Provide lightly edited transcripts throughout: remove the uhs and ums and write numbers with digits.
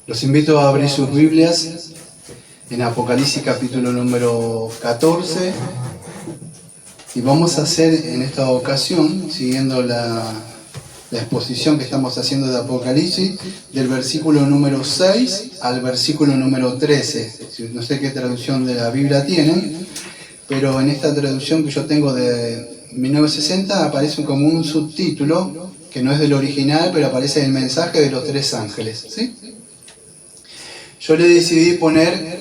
Los invito a abrir sus Biblias en Apocalipsis capítulo número 14 y vamos a hacer en esta ocasión, siguiendo la exposición que estamos haciendo de Apocalipsis, del versículo número 6 al versículo número 13. No sé qué traducción de la Biblia tienen, pero en esta traducción que yo tengo de 1960 aparece como un subtítulo que no es del original, pero aparece el mensaje de los tres ángeles, ¿sí? Yo le decidí poner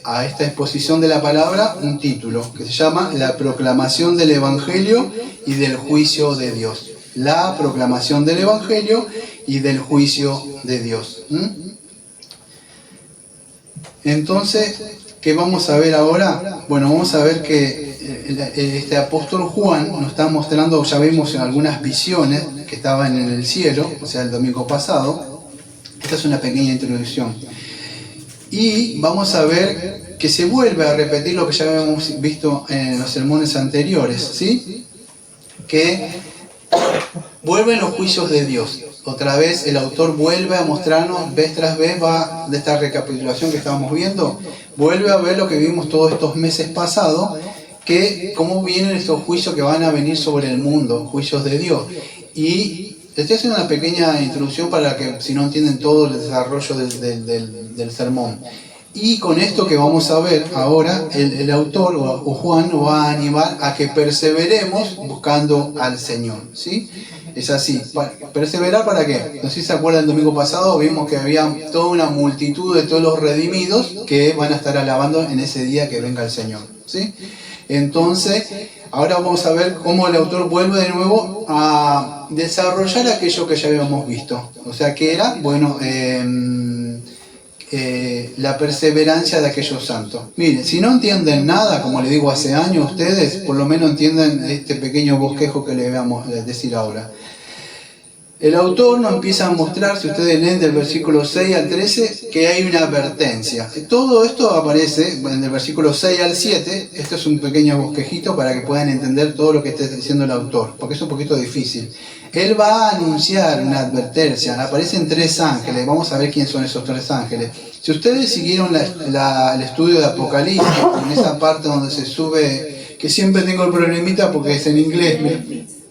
a esta exposición de la palabra un título que se llama La proclamación del Evangelio y del juicio de Dios. La proclamación del Evangelio y del juicio de Dios. Entonces, ¿qué vamos a ver ahora? Bueno, vamos a ver que este apóstol Juan nos está mostrando, ya vimos en algunas visiones que estaban en el cielo, o sea, el domingo pasado. Esta es una pequeña introducción. Y vamos a ver que se vuelve a repetir lo que ya habíamos visto en los sermones anteriores, ¿sí? Que vuelven los juicios de Dios. Otra vez el autor vuelve a mostrarnos, vez tras vez, va de esta recapitulación que estábamos viendo, vuelve a ver lo que vimos todos estos meses pasados, que cómo vienen estos juicios que van a venir sobre el mundo, juicios de Dios. Y estoy haciendo una pequeña introducción para que, si no entienden todo el desarrollo del sermón. Y con esto que vamos a ver ahora, el autor o Juan nos va a animar a que perseveremos buscando al Señor, ¿sí? Es así. ¿Perseverar para qué? No sé si se acuerdan, el domingo pasado vimos que había toda una multitud de todos los redimidos que van a estar alabando en ese día que venga el Señor, ¿sí? Entonces, ahora vamos a ver cómo el autor vuelve de nuevo a desarrollar aquello que ya habíamos visto. O sea, que era, bueno, la perseverancia de aquellos santos. Miren, si no entienden nada, como le digo hace años a ustedes, por lo menos entienden este pequeño bosquejo que les vamos a decir ahora. El autor nos empieza a mostrar, si ustedes leen del versículo 6 al 13, que hay una advertencia. Todo esto aparece en el versículo 6 al 7. Esto es un pequeño bosquejito para que puedan entender todo lo que está diciendo el autor, porque es un poquito difícil. Él va a anunciar una advertencia. Aparecen tres ángeles. Vamos a ver quiénes son esos tres ángeles. Si ustedes siguieron el estudio de Apocalipsis, en esa parte donde se sube, que siempre tengo el problemita porque es en inglés,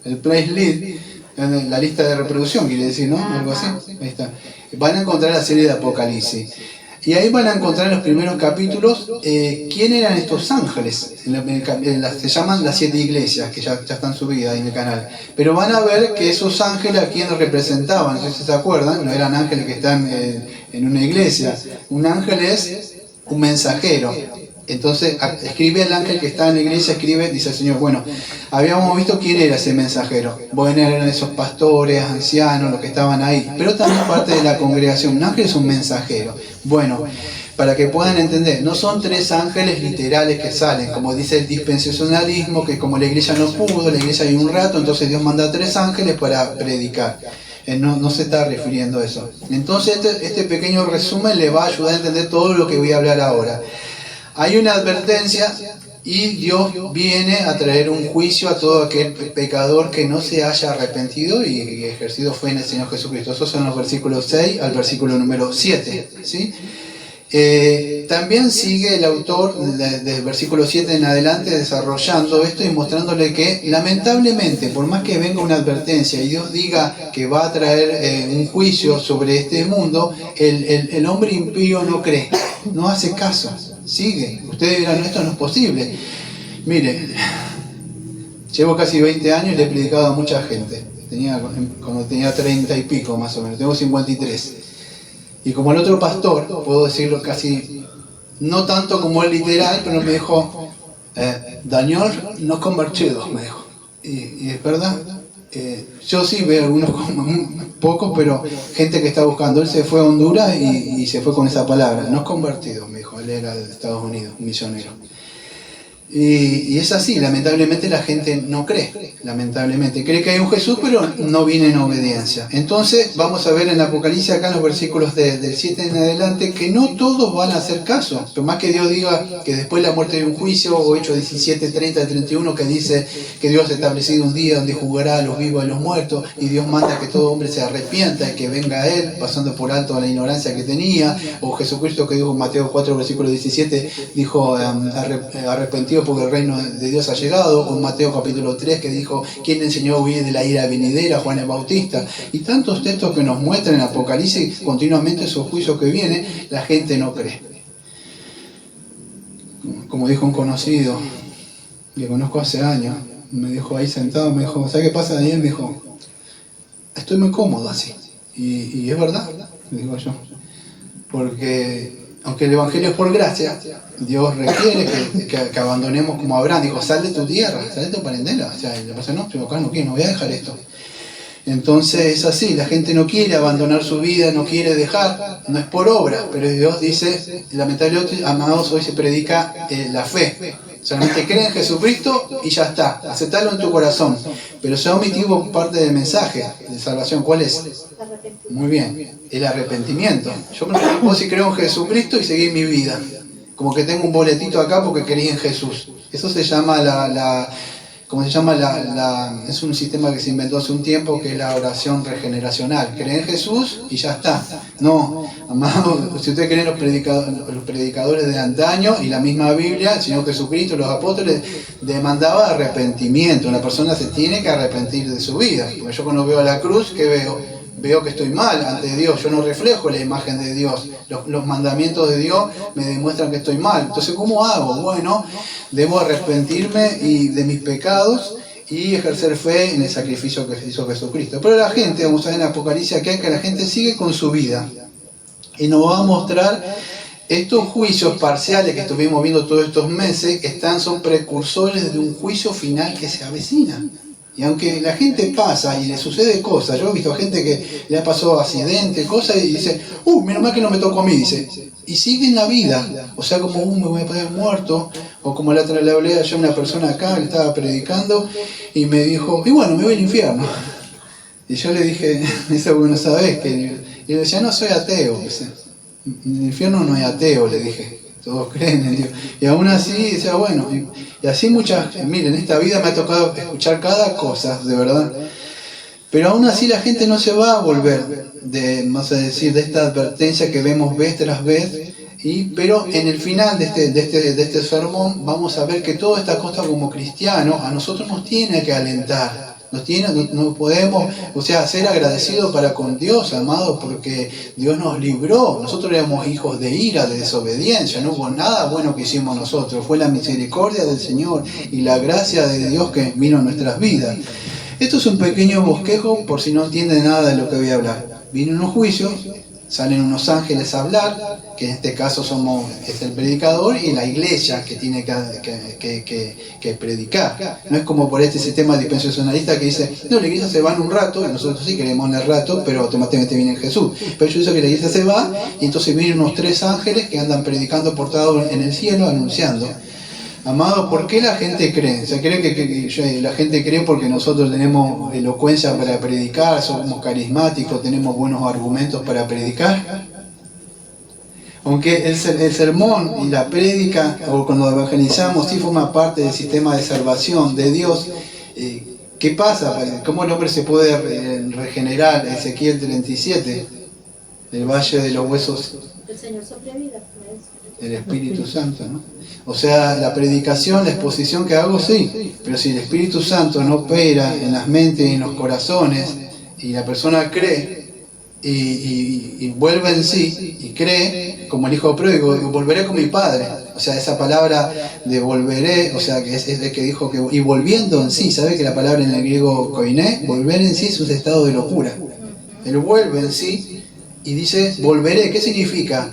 el playlist, la lista de reproducción, quiere decir, ¿no? Algo así. Ahí está. Van a encontrar la serie de Apocalipsis. Y ahí van a encontrar en los primeros capítulos quién eran estos ángeles. Se llaman las 7 iglesias, que ya están subidas ahí en el canal. Pero van a ver que esos ángeles a quién representaban. No sé si se acuerdan, no eran ángeles que están en una iglesia. Un ángel es un mensajero. Entonces escribe el ángel que está en la iglesia, escribe, dice el Señor, bueno, habíamos visto quién era ese mensajero. Bueno, eran esos pastores, ancianos, los que estaban ahí, pero también parte de la congregación. Un ángel es un mensajero. Bueno, para que puedan entender, no son tres ángeles literales que salen, como dice el dispensacionalismo, que como la iglesia no pudo, la iglesia hay un rato, entonces Dios manda 3 ángeles para predicar. No se está refiriendo a eso. Entonces este pequeño resumen le va a ayudar a entender todo lo que voy a hablar ahora. Hay una advertencia y Dios viene a traer un juicio a todo aquel pecador que no se haya arrepentido y ejercido fe en el Señor Jesucristo. Esos son los versículos 6 al versículo número 7, ¿sí? También sigue el autor del versículo 7 en adelante desarrollando esto y mostrándole que lamentablemente, por más que venga una advertencia y Dios diga que va a traer un juicio sobre este mundo, el hombre impío no cree, no hace caso. Sigue. Ustedes dirán, esto no es posible. Mire, llevo casi 20 años y le he predicado a mucha gente. Cuando tenía 30 y pico más o menos, tengo 53. Y como el otro pastor, puedo decirlo casi, no tanto como el literal, pero me dijo, Daniel, no convertidos, me dijo. Y es verdad. Yo sí veo algunos pocos, pero gente que está buscando. Él se fue a Honduras y se fue con esa palabra, no convertidos, me dijo. Él era de Estados Unidos, un misionero. Y es así, lamentablemente la gente no cree, lamentablemente. Cree que hay un Jesús, pero no viene en obediencia. Entonces vamos a ver en Apocalipsis, acá en los versículos del 7 en adelante, que no todos van a hacer caso. Por más que Dios diga que después de la muerte hay un juicio, o Hechos 17, 30, 31, que dice que Dios ha establecido un día donde juzgará a los vivos y a los muertos, y Dios manda que todo hombre se arrepienta y que venga a Él, pasando por alto la ignorancia que tenía, o Jesucristo que dijo en Mateo 4, versículo 17, dijo arrepentido porque el reino de Dios ha llegado, o en Mateo capítulo 3 que dijo, ¿quién enseñó a huir de la ira venidera? Juan el Bautista, y tantos textos que nos muestran en Apocalipsis continuamente esos juicios que vienen, la gente no cree. Como dijo un conocido, que conozco hace años, me dijo ahí sentado, me dijo, ¿sabes qué pasa, Daniel? Me dijo, estoy muy cómodo así, y es verdad, le digo yo, porque aunque el Evangelio es por gracia, Dios requiere que abandonemos como Abraham. Dijo, sal de tu tierra, sal de tu parentela. O sea, la persona no, pero acá no quiero, no voy a dejar esto. Entonces es así, la gente no quiere abandonar su vida, no quiere dejar, no es por obra, pero Dios dice, lamentablemente, amados, hoy se predica la fe. Solamente cree en Jesucristo y ya está, aceptarlo en tu corazón. Pero se ha omitido parte del mensaje de salvación. ¿Cuál es? Muy bien, el arrepentimiento. Yo puedo si creo en Jesucristo y seguir mi vida. Como que tengo un boletito acá porque creí en Jesús. Eso se llama ¿cómo se llama? Es un sistema que se inventó hace un tiempo, que es la oración regeneracional. Cree en Jesús y ya está. No, amado, si ustedes creen los predicadores de antaño y la misma Biblia, el Señor Jesucristo, los apóstoles, demandaba arrepentimiento. Una persona se tiene que arrepentir de su vida. Porque yo cuando veo la cruz, ¿qué veo? Veo que estoy mal ante Dios, yo no reflejo la imagen de Dios, los mandamientos de Dios me demuestran que estoy mal. Entonces, ¿cómo hago? Bueno, debo arrepentirme de mis pecados y ejercer fe en el sacrificio que hizo Jesucristo. Pero la gente, vamos a ver en Apocalipsis que la gente sigue con su vida y nos va a mostrar estos juicios parciales que estuvimos viendo todos estos meses, son precursores de un juicio final que se avecina. Y aunque la gente pasa y le sucede cosas, yo he visto gente que le ha pasado accidentes, cosas, y dice, menos mal que no me tocó a mí, dice, y sigue en la vida, o sea, como, me voy a poner muerto, o como la otra le hablé ayer a una persona acá, le estaba predicando, y me dijo, y bueno, me voy al infierno. Y yo le dije, eso vos no sabés, y le decía, no soy ateo, dice, en el infierno no hay ateo, le dije. Todos creen en Dios. Y aún así, decía, bueno, y así miren, en esta vida me ha tocado escuchar cada cosa, de verdad. Pero aún así la gente no se va a volver vamos a decir, de esta advertencia que vemos vez tras vez. Pero en el final de este sermón vamos a ver que toda esta cosa como cristianos a nosotros nos tiene que alentar. No podemos, ser agradecidos para con Dios, amados, porque Dios nos libró. Nosotros éramos hijos de ira, de desobediencia, no hubo nada bueno que hicimos nosotros. Fue la misericordia del Señor y la gracia de Dios que vino a nuestras vidas. Esto es un pequeño bosquejo por si no entienden nada de lo que voy a hablar. Vienen unos juicios, salen unos ángeles a hablar, que en este caso es el predicador y la iglesia que tiene que predicar. No es como por este sistema dispensacionalista que dice, no, la iglesia se va en un rato, y nosotros sí queremos en el rato, pero automáticamente viene Jesús. Pero yo digo que la iglesia se va, y entonces vienen unos 3 ángeles que andan predicando portados en el cielo, anunciando. Amado, ¿por qué la gente cree? ¿Se cree que la gente cree porque nosotros tenemos elocuencia para predicar, somos carismáticos, tenemos buenos argumentos para predicar? Aunque el sermón y la prédica, o cuando evangelizamos, sí forma parte del sistema de salvación de Dios. ¿Qué pasa? ¿Cómo el hombre se puede regenerar? Ezequiel 37, el valle de los huesos. El Señor sopla vida. El Espíritu Santo, ¿no? O sea, la predicación, la exposición que hago, sí, pero si el Espíritu Santo no opera en las mentes y en los corazones, y la persona cree, y vuelve en sí, y cree, como el hijo pródigo, volveré con mi padre. O sea, esa palabra de volveré, o sea, que es el que dijo que, y volviendo en sí, ¿sabe que la palabra en el griego koiné? Volver en sí es un estado de locura. Él vuelve en sí, y dice, volveré. ¿Qué significa?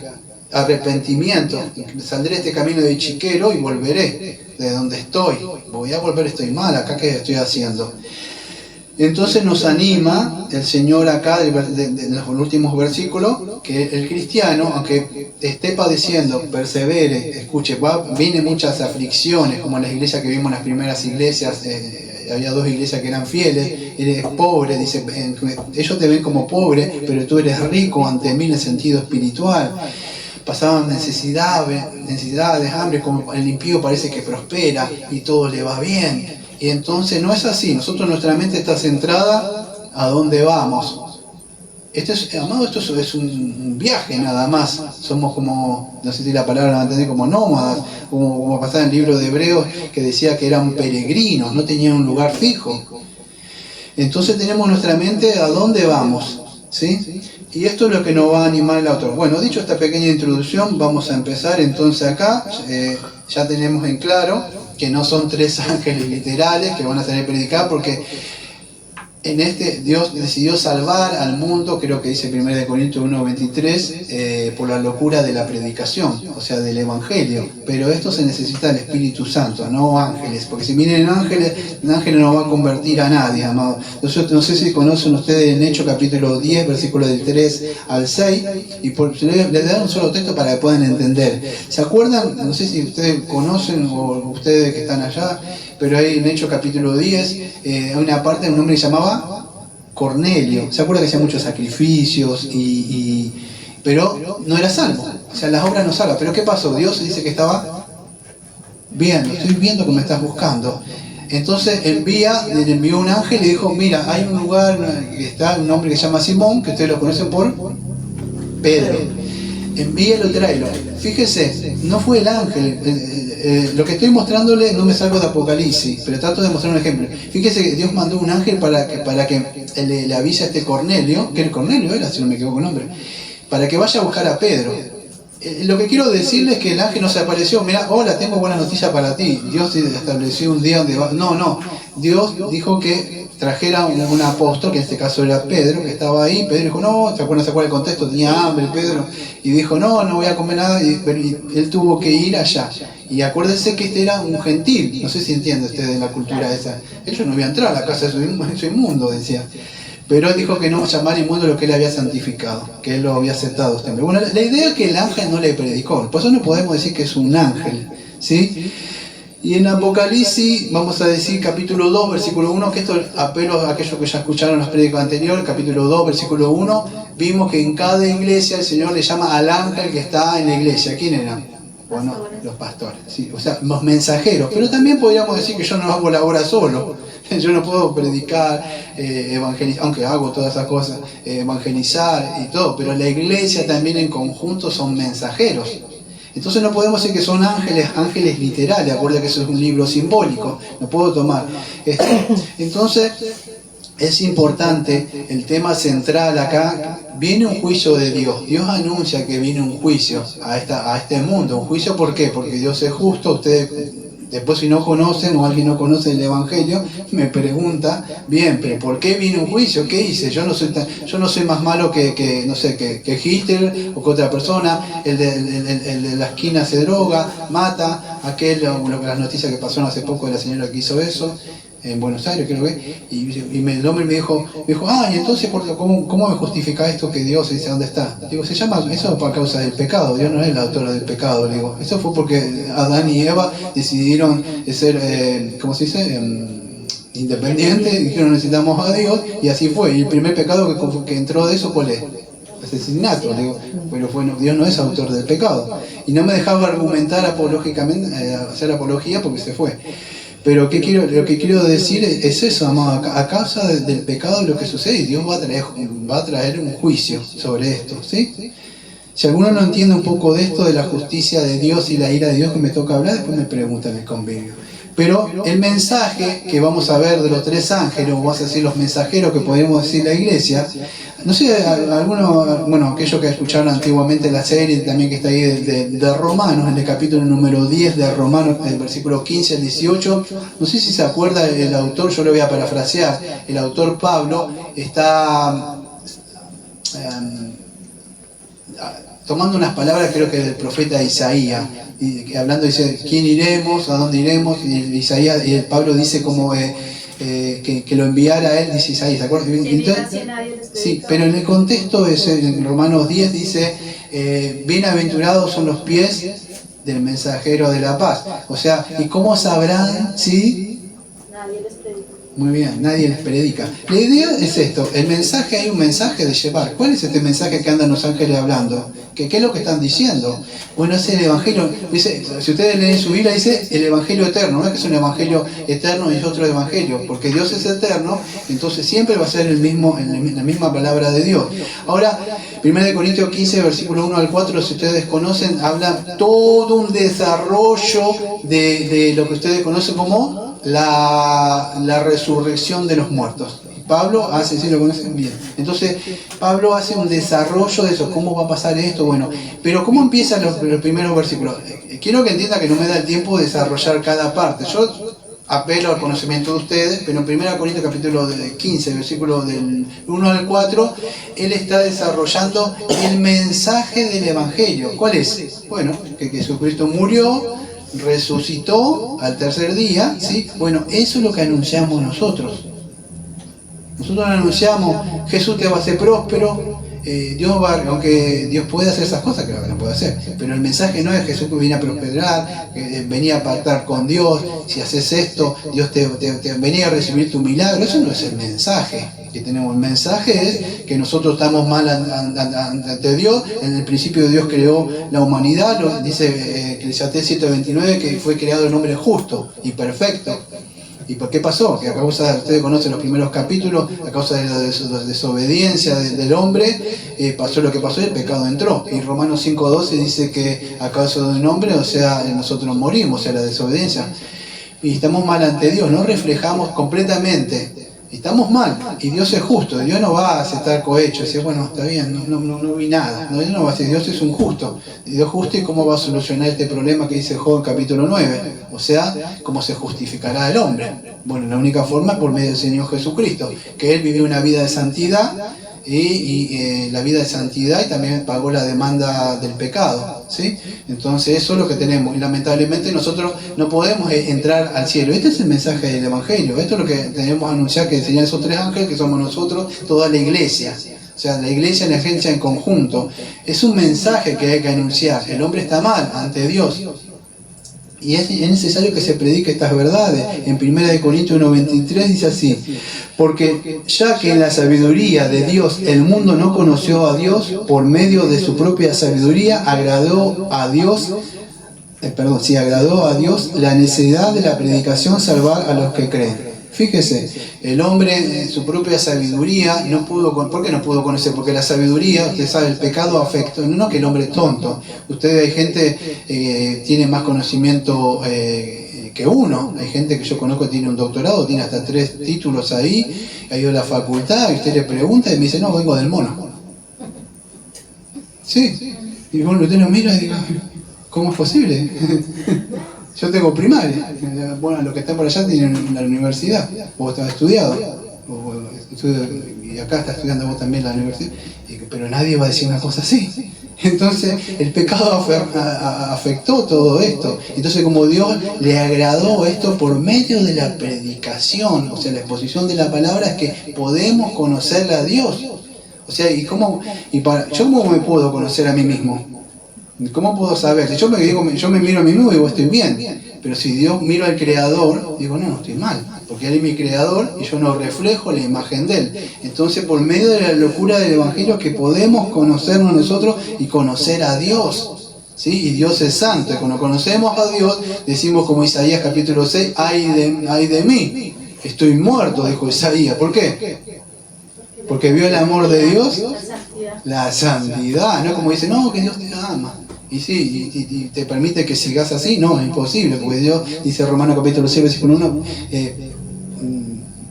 Arrepentimiento. Saldré de este camino de chiquero y volveré de donde estoy. Voy a volver, estoy mal, acá qué estoy haciendo. Entonces nos anima el Señor acá, en los últimos versículos, que el cristiano, aunque esté padeciendo, persevere, escuche, viene muchas aflicciones, como en las iglesias que vimos en las primeras iglesias, había 2 iglesias que eran fieles, eres pobre, dice, ellos te ven como pobre, pero tú eres rico ante mí en el sentido espiritual. Pasaban necesidades, hambre, como el impío parece que prospera y todo le va bien. Y entonces no es así, nuestra mente está centrada a dónde vamos. Amado, esto es un viaje nada más. Somos como, no sé si la palabra la entendí, como nómadas, como pasaba en el libro de Hebreos, que decía que eran peregrinos, no tenían un lugar fijo. Entonces tenemos nuestra mente a dónde vamos, ¿sí? Y esto es lo que nos va a animar el autor. Bueno, dicho esta pequeña introducción, vamos a empezar entonces acá. Ya tenemos en claro que no son 3 ángeles literales que van a tener que predicar, porque en Dios decidió salvar al mundo, creo que dice 1 Corintios 1:23, por la locura de la predicación, o sea, del Evangelio. Pero esto se necesita del Espíritu Santo, no ángeles, porque si vienen ángeles, el ángel no va a convertir a nadie, amado. Entonces, no sé si conocen ustedes en Hechos capítulo 10, versículos del 3 al 6, y les daré un solo texto para que puedan entender. ¿Se acuerdan? No sé si ustedes conocen, o ustedes que están allá, pero ahí en Hechos capítulo 10 hay una parte de un hombre que se llamaba Cornelio. ¿Se acuerda que hacía muchos sacrificios? Pero no era salvo. O sea, las obras no salvan. ¿Pero qué pasó? Dios dice que estaba viendo. Estoy viendo que me estás buscando. Entonces le envió un ángel y dijo, mira, hay un lugar que está un hombre que se llama Simón, que ustedes lo conocen por Pedro. Envíelo, tráelo. Fíjese, no fue el ángel. Lo que estoy mostrándole no me salgo de Apocalipsis, pero trato de mostrar un ejemplo. Fíjese que Dios mandó un ángel para que le avise a este Cornelio, que el Cornelio era, si no me equivoco el nombre, para que vaya a buscar a Pedro. Lo que quiero decirles es que el ángel no se apareció, mira, hola, tengo buena noticia para ti. Dios estableció un día donde va. No. Dios dijo que trajera un apóstol, que en este caso era Pedro, que estaba ahí. Pedro dijo, no, ¿se acuerdan el contexto? Tenía hambre Pedro, y dijo, no voy a comer nada, y él tuvo que ir allá. Y acuérdense que este era un gentil, no sé si entiende usted de la cultura esa. Ellos no iban a entrar a la casa de su inmundo, decía. Pero él dijo que no llamar inmundo lo que él había santificado, que él lo había aceptado. Bueno, la idea es que el ángel no le predicó, por eso no podemos decir que es un ángel, ¿sí? Y en Apocalipsis, vamos a decir capítulo 2, versículo 1, que esto apelo a aquellos que ya escucharon los prédicos anteriores, capítulo 2, versículo 1, vimos que en cada iglesia el Señor le llama al ángel que está en la iglesia. ¿Quién era? Bueno, los pastores, sí, o sea, los mensajeros. Pero también podríamos decir que yo no hago la obra solo. Yo no puedo predicar, evangelizar, aunque hago todas esas cosas, evangelizar y todo, pero la iglesia también en conjunto son mensajeros. Entonces no podemos decir que son ángeles literales, acuerda que eso es un libro simbólico, no puedo tomar esto. Entonces es importante, el tema central acá, viene un juicio de Dios. Dios anuncia que viene un juicio a este mundo. ¿Un juicio por qué? Porque Dios es justo. Ustedes después, si no conocen o alguien no conoce el Evangelio, me pregunta, bien, pero ¿por qué viene un juicio? ¿Qué hice? Yo no soy más malo que Hitler o que otra persona. El de la esquina se droga, mata, las noticias que pasaron hace poco de la señora que hizo eso en Buenos Aires, creo que, el hombre me dijo, y entonces, ¿cómo me justifica esto que Dios dice dónde está? Digo, se llama, eso por causa del pecado, Dios no es el autor del pecado, digo, eso fue porque Adán y Eva decidieron ser, ¿cómo se dice? Independientes, dijeron necesitamos a Dios, y así fue, y el primer pecado que entró de eso, ¿cuál es? Asesinato, digo, pero bueno, Dios no es autor del pecado, y no me dejaba argumentar apológicamente, hacer apología porque se fue. Pero lo que quiero decir es eso, amado. A causa del pecado lo que sucede, Dios va a traer un juicio sobre esto, ¿sí? Si alguno no entiende un poco de esto, de la justicia de Dios y la ira de Dios que me toca hablar, después me pregunta en el convivio. Pero el mensaje que vamos a ver de los 3 ángeles, o vamos a decir los mensajeros que podemos decir la iglesia, no sé, aquellos que escucharon antiguamente la serie también que está ahí de Romanos, en el capítulo número 10 de Romanos, el versículo 15 al 18, no sé si se acuerda el autor, yo lo voy a parafrasear, el autor Pablo está tomando unas palabras, creo que del profeta Isaías, y hablando, dice, ¿quién iremos? ¿A dónde iremos? Y Isaías, y el Pablo dice como que lo enviara a él, dice Isaías, ¿se acuerdan? Sí, pero en el contexto en Romanos 10 dice, bienaventurados son los pies del mensajero de la paz. O sea, ¿y cómo sabrán si...? Nadie les predica. Muy bien, nadie les predica. La idea es esto, el mensaje, hay un mensaje de llevar. ¿Cuál es este mensaje que andan los ángeles hablando? ¿Qué es lo que están diciendo? Bueno, es el Evangelio, dice, si ustedes leen su Biblia, dice el Evangelio eterno, no es que es un Evangelio eterno y es otro Evangelio, porque Dios es eterno, entonces siempre va a ser la misma palabra de Dios. Ahora, 1 Corintios 15, versículo 1 al 4, si ustedes conocen, habla todo un desarrollo de lo que ustedes conocen como la resurrección de los muertos. Pablo hace, ¿sí lo conocen bien? Entonces, Pablo hace un desarrollo de eso, ¿cómo va a pasar esto? Bueno, pero ¿cómo empiezan los primeros versículos? Quiero que entienda que no me da el tiempo de desarrollar cada parte. Yo apelo al conocimiento de ustedes, pero en 1 Corintios capítulo 15, versículo del 1 al 4, él está desarrollando el mensaje del Evangelio. ¿Cuál es? Bueno, que Jesucristo murió, resucitó al tercer día, ¿sí? Bueno, eso es lo que anunciamos nosotros. Nosotros anunciamos, Jesús te va a hacer próspero, aunque Dios puede hacer esas cosas, claro que no puede hacer, pero el mensaje no es Jesús que viene a prosperar, venía a pactar con Dios, si haces esto, Dios te venía a recibir tu milagro. Eso no es el mensaje que tenemos. El mensaje es que nosotros estamos mal ante Dios. En el principio Dios creó la humanidad, dice Eclesiastés 7:29, que fue creado el hombre justo y perfecto. ¿Y por qué pasó? Que a causa, ustedes conocen los primeros capítulos, a causa de la desobediencia del hombre, pasó lo que pasó y el pecado entró. Y Romanos 5:12 dice que a causa de un hombre, o sea, nosotros morimos, o sea, la desobediencia. Y estamos mal ante Dios, no reflejamos completamente. Estamos mal, y Dios es justo, Dios no va a aceptar cohecho, decir, bueno, está bien, no vi nada. No, Dios no va a decir, Dios es un justo. Dios justo, ¿y cómo va a solucionar este problema que dice Job capítulo 9? O sea, ¿cómo se justificará el hombre? Bueno, la única forma es por medio del Señor Jesucristo, que Él vivió una vida de santidad, y la vida de santidad, y también pagó la demanda del pecado, ¿sí? Entonces eso es lo que tenemos, y lamentablemente nosotros no podemos entrar al cielo. Este es el mensaje del Evangelio, esto es lo que tenemos que anunciar, que enseñan esos tres ángeles, que somos nosotros, toda la iglesia. O sea, la iglesia, la agencia en conjunto. Es un mensaje que hay que anunciar. El hombre está mal ante Dios, y es necesario que se predique estas verdades. En 1 Corintios 1:23 dice así: porque ya que en la sabiduría de Dios el mundo no conoció a Dios, por medio de su propia sabiduría agradó a Dios la necesidad de la predicación salvar a los que creen. Fíjese, el hombre en su propia sabiduría no pudo. ¿Por qué no pudo conocer? Porque la sabiduría, usted sabe, el pecado afecta, no que el hombre es tonto. Ustedes, hay gente que tiene más conocimiento que uno. Hay gente que yo conozco que tiene un doctorado, tiene hasta 3 títulos ahí, ha ido a la facultad, y usted le pregunta y me dice, no, vengo del mono. Sí, y bueno, usted lo mira y digo, ¿cómo es posible? Yo tengo primaria. Bueno, los que están por allá tienen la universidad, vos estás estudiado, y acá está estudiando vos también la universidad, pero nadie va a decir una cosa así. Entonces el pecado afectó todo esto. Entonces, como Dios le agradó esto por medio de la predicación, o sea, la exposición de la palabra, es que podemos conocerle a Dios. O sea, ¿yo cómo me puedo conocer a mí mismo? ¿Cómo puedo saber? Si yo me miro a mí mismo y digo, estoy bien. Pero si Dios miro al Creador, digo, no estoy mal. Porque Él es mi Creador y yo no reflejo la imagen de Él. Entonces, por medio de la locura del Evangelio, que podemos conocernos nosotros y conocer a Dios. ¿Sí? Y Dios es santo. Y cuando conocemos a Dios, decimos como Isaías capítulo 6, ay de mí. Estoy muerto, dijo Isaías. ¿Por qué? Porque vio el amor de Dios, la santidad, ¿no? Como dice, no, que Dios te ama. Y sí, y te permite que sigas así, no, es imposible, porque Dios dice Romanos capítulo 6, versículo 1,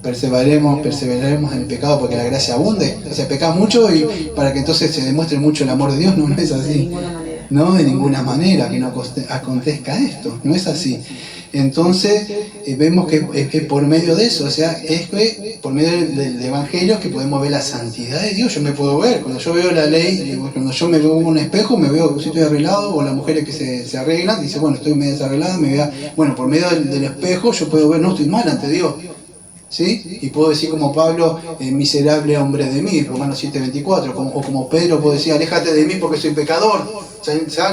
perseveraremos en el pecado porque la gracia abunde. O sea, pecás mucho y para que entonces se demuestre mucho el amor de Dios, no es así. No, de ninguna manera que no acontezca esto, no es así. Entonces vemos que es por medio de eso, o sea, es por medio del Evangelio que podemos ver la santidad de Dios. Yo me puedo ver, cuando yo veo la ley, cuando yo me veo en un espejo, me veo si estoy arreglado, o las mujeres que se arreglan, dicen, bueno, estoy medio desarreglada, bueno, por medio del espejo yo puedo ver, no estoy mal ante Dios. ¿sí? Y puedo decir como Pablo, miserable hombre de mí, Romanos 7:24, o como Pedro puedo decir, aléjate de mí porque soy pecador,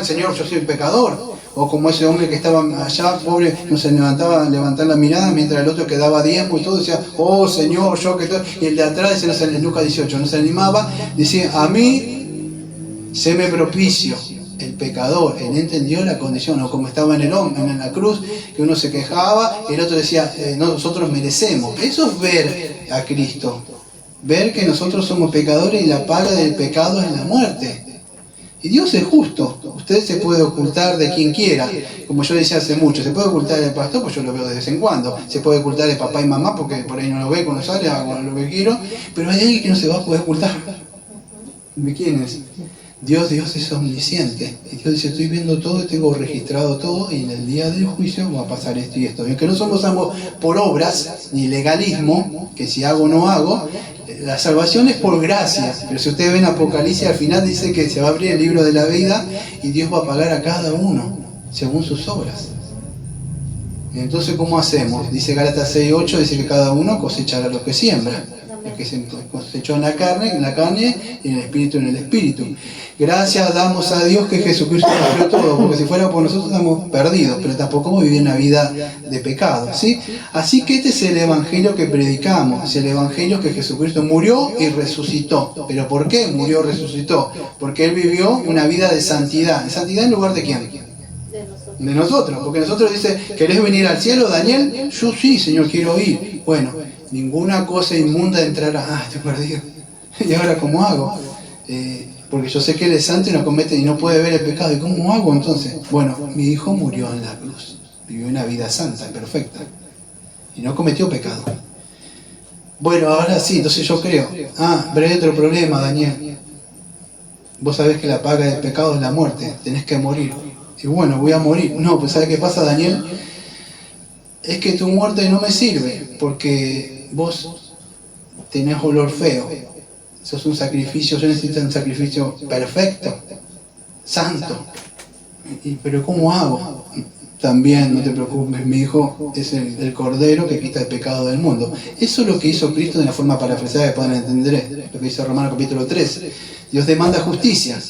Señor, yo soy un pecador. O como ese hombre que estaba allá, pobre, no se levantaba a levantar la mirada, mientras el otro que daba diezmo y todo, decía, oh Señor, yo que todo. Y el de atrás, en Lucas 18, no se animaba, decía, a mí se me propicio. El pecador, él entendió la condición, o como estaba en la cruz, que uno se quejaba, y el otro decía, nosotros merecemos. Eso es ver a Cristo, ver que nosotros somos pecadores y la paga del pecado es la muerte. Y Dios es justo. Usted se puede ocultar de quien quiera, como yo decía hace mucho, se puede ocultar del pastor, pues yo lo veo de vez en cuando, se puede ocultar de papá y mamá, porque por ahí no lo ve cuando sale, hago lo que quiero, pero hay alguien que no se va a poder ocultar. ¿De quién es? Dios es omnisciente. Y Dios dice, estoy viendo todo, tengo registrado todo, y en el día del juicio va a pasar esto y esto. Y aunque no somos por obras, ni legalismo, que si hago o no hago, la salvación es por gracia. Pero si ustedes ven Apocalipsis, al final dice que se va a abrir el libro de la vida y Dios va a pagar a cada uno, según sus obras. Entonces, ¿cómo hacemos? Dice Gálatas 6:8, dice que cada uno cosechará lo que siembra. El que se cosechó en la carne y en el espíritu. Gracias damos a Dios que Jesucristo sufrió todo, porque si fuera por nosotros estamos perdidos, pero tampoco vivir una vida de pecado, ¿sí? Así que este es el evangelio que predicamos, es el evangelio que Jesucristo murió y resucitó. ¿Pero por qué murió y resucitó? Porque Él vivió una vida de santidad. ¿De santidad en lugar de quién? De nosotros, porque nosotros dice, ¿querés venir al cielo, Daniel? Yo sí, Señor, quiero ir. Bueno, ninguna cosa inmunda entrará. Estoy perdido. ¿Y ahora cómo hago? Porque yo sé que Él es santo y no comete y no puede ver el pecado. ¿Y cómo hago entonces? Bueno, mi hijo murió en la cruz. Vivió una vida santa y perfecta. Y no cometió pecado. Bueno, ahora sí, entonces yo creo. Pero hay otro problema, Daniel. Vos sabés que la paga del pecado es la muerte. Tenés que morir. Y bueno, voy a morir. No, pues ¿sabes qué pasa, Daniel? Es que tu muerte no me sirve, porque vos tenés olor feo. Sos un sacrificio, yo necesito un sacrificio perfecto, santo. ¿Pero cómo hago? También, no te preocupes, mi hijo es el Cordero que quita el pecado del mundo. Eso es lo que hizo Cristo de una forma parafraseada que puedan entender, lo que dice Romanos capítulo 3. Dios demanda justicia,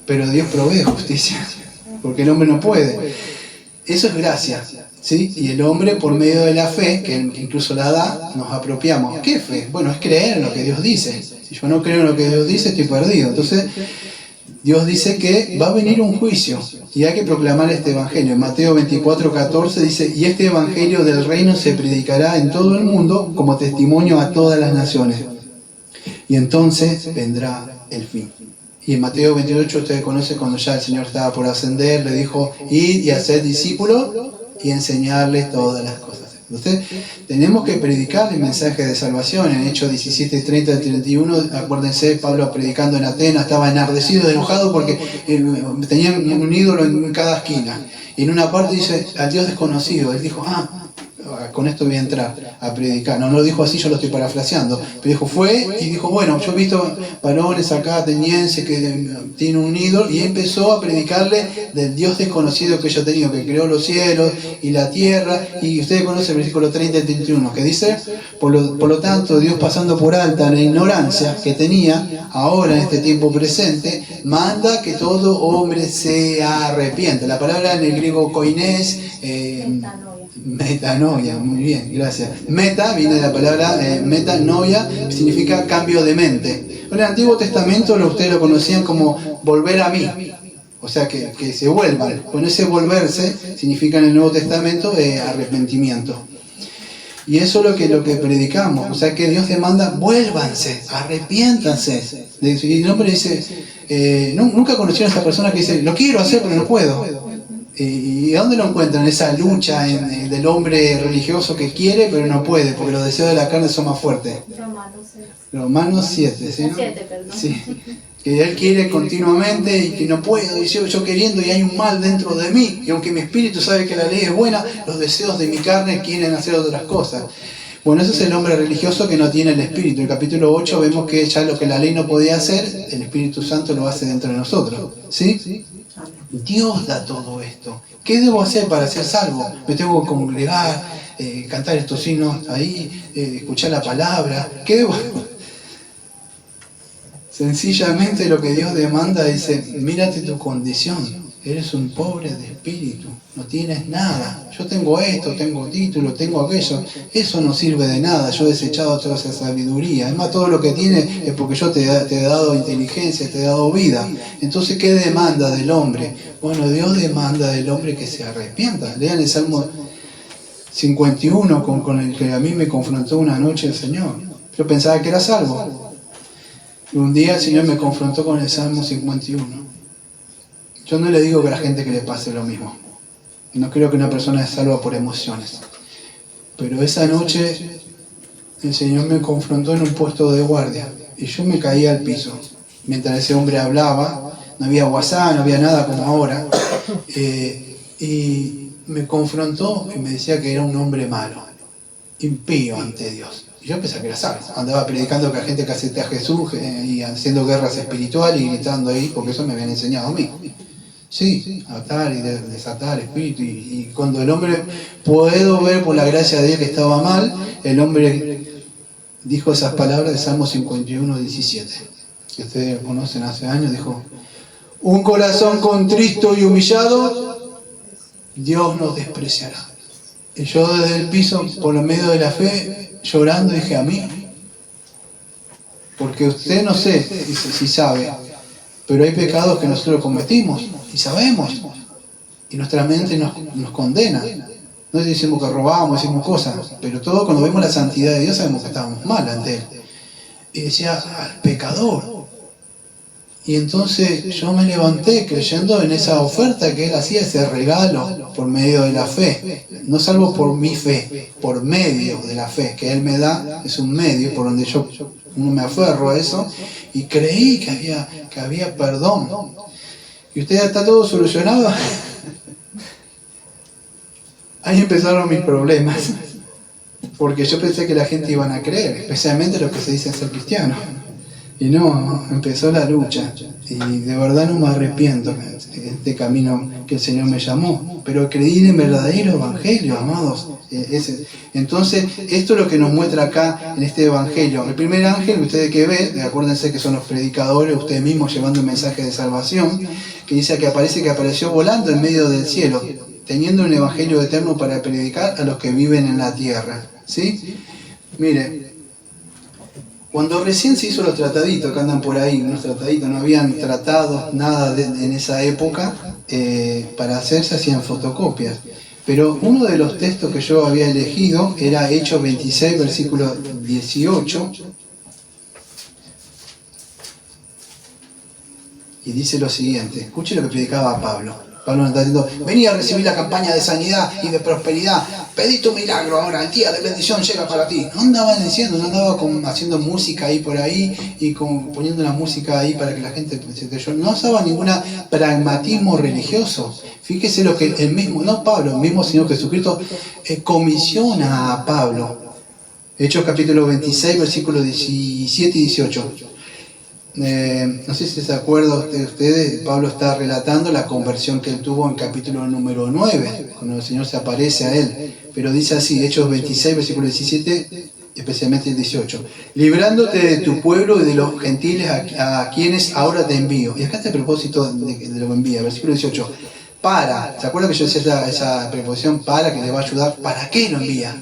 pero Dios provee justicia, porque el hombre no puede. Eso es gracia, ¿sí? Y el hombre, por medio de la fe, que incluso la da, nos apropiamos. ¿Qué fe? Bueno, es creer en lo que Dios dice. Si yo no creo en lo que Dios dice, estoy perdido. Entonces, Dios dice que va a venir un juicio y hay que proclamar este evangelio. En Mateo 24:14 dice, y este evangelio del reino se predicará en todo el mundo como testimonio a todas las naciones. Y entonces vendrá el fin. Y en Mateo 28 ustedes conocen cuando ya el Señor estaba por ascender, le dijo, id y haced discípulos y enseñarles todas las cosas. Entonces, tenemos que predicar el mensaje de salvación. En Hechos 17:30-31, acuérdense, Pablo predicando en Atenas, estaba enardecido, enojado porque tenían un ídolo en cada esquina. Y en una parte dice, al Dios desconocido. Él dijo, con esto voy a entrar a predicar. No lo dijo así, yo lo estoy parafraseando. Pero dijo, fue y dijo, bueno, yo he visto varones acá atenienses que tienen un ídolo, y empezó a predicarle del Dios desconocido que yo he tenido, que creó los cielos y la tierra. Y ustedes conocen el versículo 30 y 31, que dice, por lo tanto, Dios, pasando por alta la ignorancia que tenía ahora en este tiempo presente, manda que todo hombre se arrepienta. La palabra en el griego koinés, metanoia, muy bien, gracias. Meta viene de la palabra metanoia, significa cambio de mente. En el Antiguo Testamento ustedes lo conocían como volver a mí, o sea que se vuelvan. Con ese volverse significa en el Nuevo Testamento arrepentimiento. Y eso es lo que predicamos, o sea que Dios demanda, vuélvanse, arrepiéntanse. Y el hombre dice, nunca conocieron a esta persona que dice, lo quiero hacer pero no puedo. ¿Y a dónde lo encuentran? Esa lucha del hombre religioso que quiere pero no puede, porque los deseos de la carne son más fuertes. Romanos 7, ¿sí? ¿No? 7, perdón. Sí. Que él quiere continuamente y que no puedo, y yo queriendo y hay un mal dentro de mí, y aunque mi espíritu sabe que la ley es buena, los deseos de mi carne quieren hacer otras cosas. Bueno, ese es el hombre religioso que no tiene el Espíritu. En el capítulo 8 vemos que ya lo que la ley no podía hacer, el Espíritu Santo lo hace dentro de nosotros. ¿Sí? Dios da todo esto. ¿Qué debo hacer para ser salvo? Me tengo que congregar, cantar estos himnos ahí, escuchar la palabra. ¿Qué? Sencillamente lo que Dios demanda dice, mírate tu condición. Eres un pobre de espíritu, no tienes nada. Yo tengo esto, tengo título, tengo aquello. Eso no sirve de nada. Yo he desechado toda esa sabiduría. Además, todo lo que tienes es porque yo te he dado inteligencia, te he dado vida. Entonces, ¿qué demanda del hombre? Bueno, Dios demanda del hombre que se arrepienta. Lean el Salmo 51 con el que a mí me confrontó una noche el Señor. Yo pensaba que era salvo. Y un día el Señor me confrontó con el Salmo 51. Yo no le digo que a la gente que le pase lo mismo. No creo que una persona es salva por emociones. Pero esa noche el Señor me confrontó en un puesto de guardia. Y yo me caí al piso. Mientras ese hombre hablaba, no había WhatsApp, no había nada como ahora. Y me confrontó y me decía que era un hombre malo, impío ante Dios. Y yo pensaba que era salvo. Andaba predicando que la gente que acepte a Jesús y haciendo guerras espirituales y gritando ahí, porque eso me habían enseñado a mí. Sí, atar y desatar espíritu. Y cuando el hombre, puedo ver por la gracia de Dios que estaba mal, el hombre dijo esas palabras de Salmo 51, 17, que ustedes conocen hace años, dijo, un corazón contristo y humillado, Dios nos despreciará. Y yo desde el piso, por lo medio de la fe, llorando, dije, a mí. Porque usted no sé si sabe, pero hay pecados que nosotros cometimos y sabemos. Y nuestra mente nos condena. No decimos que robamos, decimos cosas, pero todo cuando vemos la santidad de Dios sabemos que estábamos mal ante Él. Y decía, al pecador. Y entonces yo me levanté creyendo en esa oferta que Él hacía, ese regalo por medio de la fe. No salvo por mi fe, por medio de la fe que Él me da, es un medio por donde yo me aferro a eso y creí que había perdón. ¿Y usted ya está todo solucionado? Ahí empezaron mis problemas, porque yo pensé que la gente iban a creer, especialmente los que se dicen ser cristianos. Y no, empezó la lucha. Y de verdad no me arrepiento de este camino que el Señor me llamó. Pero creí en el verdadero evangelio, amados. Entonces, esto es lo que nos muestra acá en este evangelio. El primer ángel, ustedes que ven, acuérdense que son los predicadores, ustedes mismos llevando el mensaje de salvación, que dice que apareció volando en medio del cielo, teniendo un evangelio eterno para predicar a los que viven en la tierra. ¿Sí? Mire, cuando recién se hizo los trataditos, que andan por ahí, unos trataditos, no habían tratado nada en esa época, para hacerse hacían fotocopias. Pero uno de los textos que yo había elegido era Hechos 26, versículo 18. Y dice lo siguiente, escuche lo que predicaba Pablo. Pablo nos está diciendo, vení a recibir la campaña de sanidad y de prosperidad, pedí tu milagro ahora, el día de bendición llega para ti. No andaba diciendo, no andaba haciendo música ahí por ahí y poniendo una música ahí para que la gente no usaba ningún pragmatismo religioso. Fíjese lo que el mismo, no Pablo, el mismo Señor Jesucristo comisiona a Pablo. Hechos capítulo 26, versículos 17 y 18. No sé si se acuerdan ustedes, Pablo está relatando la conversión que él tuvo en capítulo número 9, cuando el Señor se aparece a él. Pero dice así, Hechos 26, versículo 17, especialmente el 18. Librándote de tu pueblo y de los gentiles a quienes ahora te envío. Y acá está el propósito de lo que envía, versículo 18. ¿Se acuerdan que yo decía esa preposición para que le va a ayudar? ¿Para qué lo envía?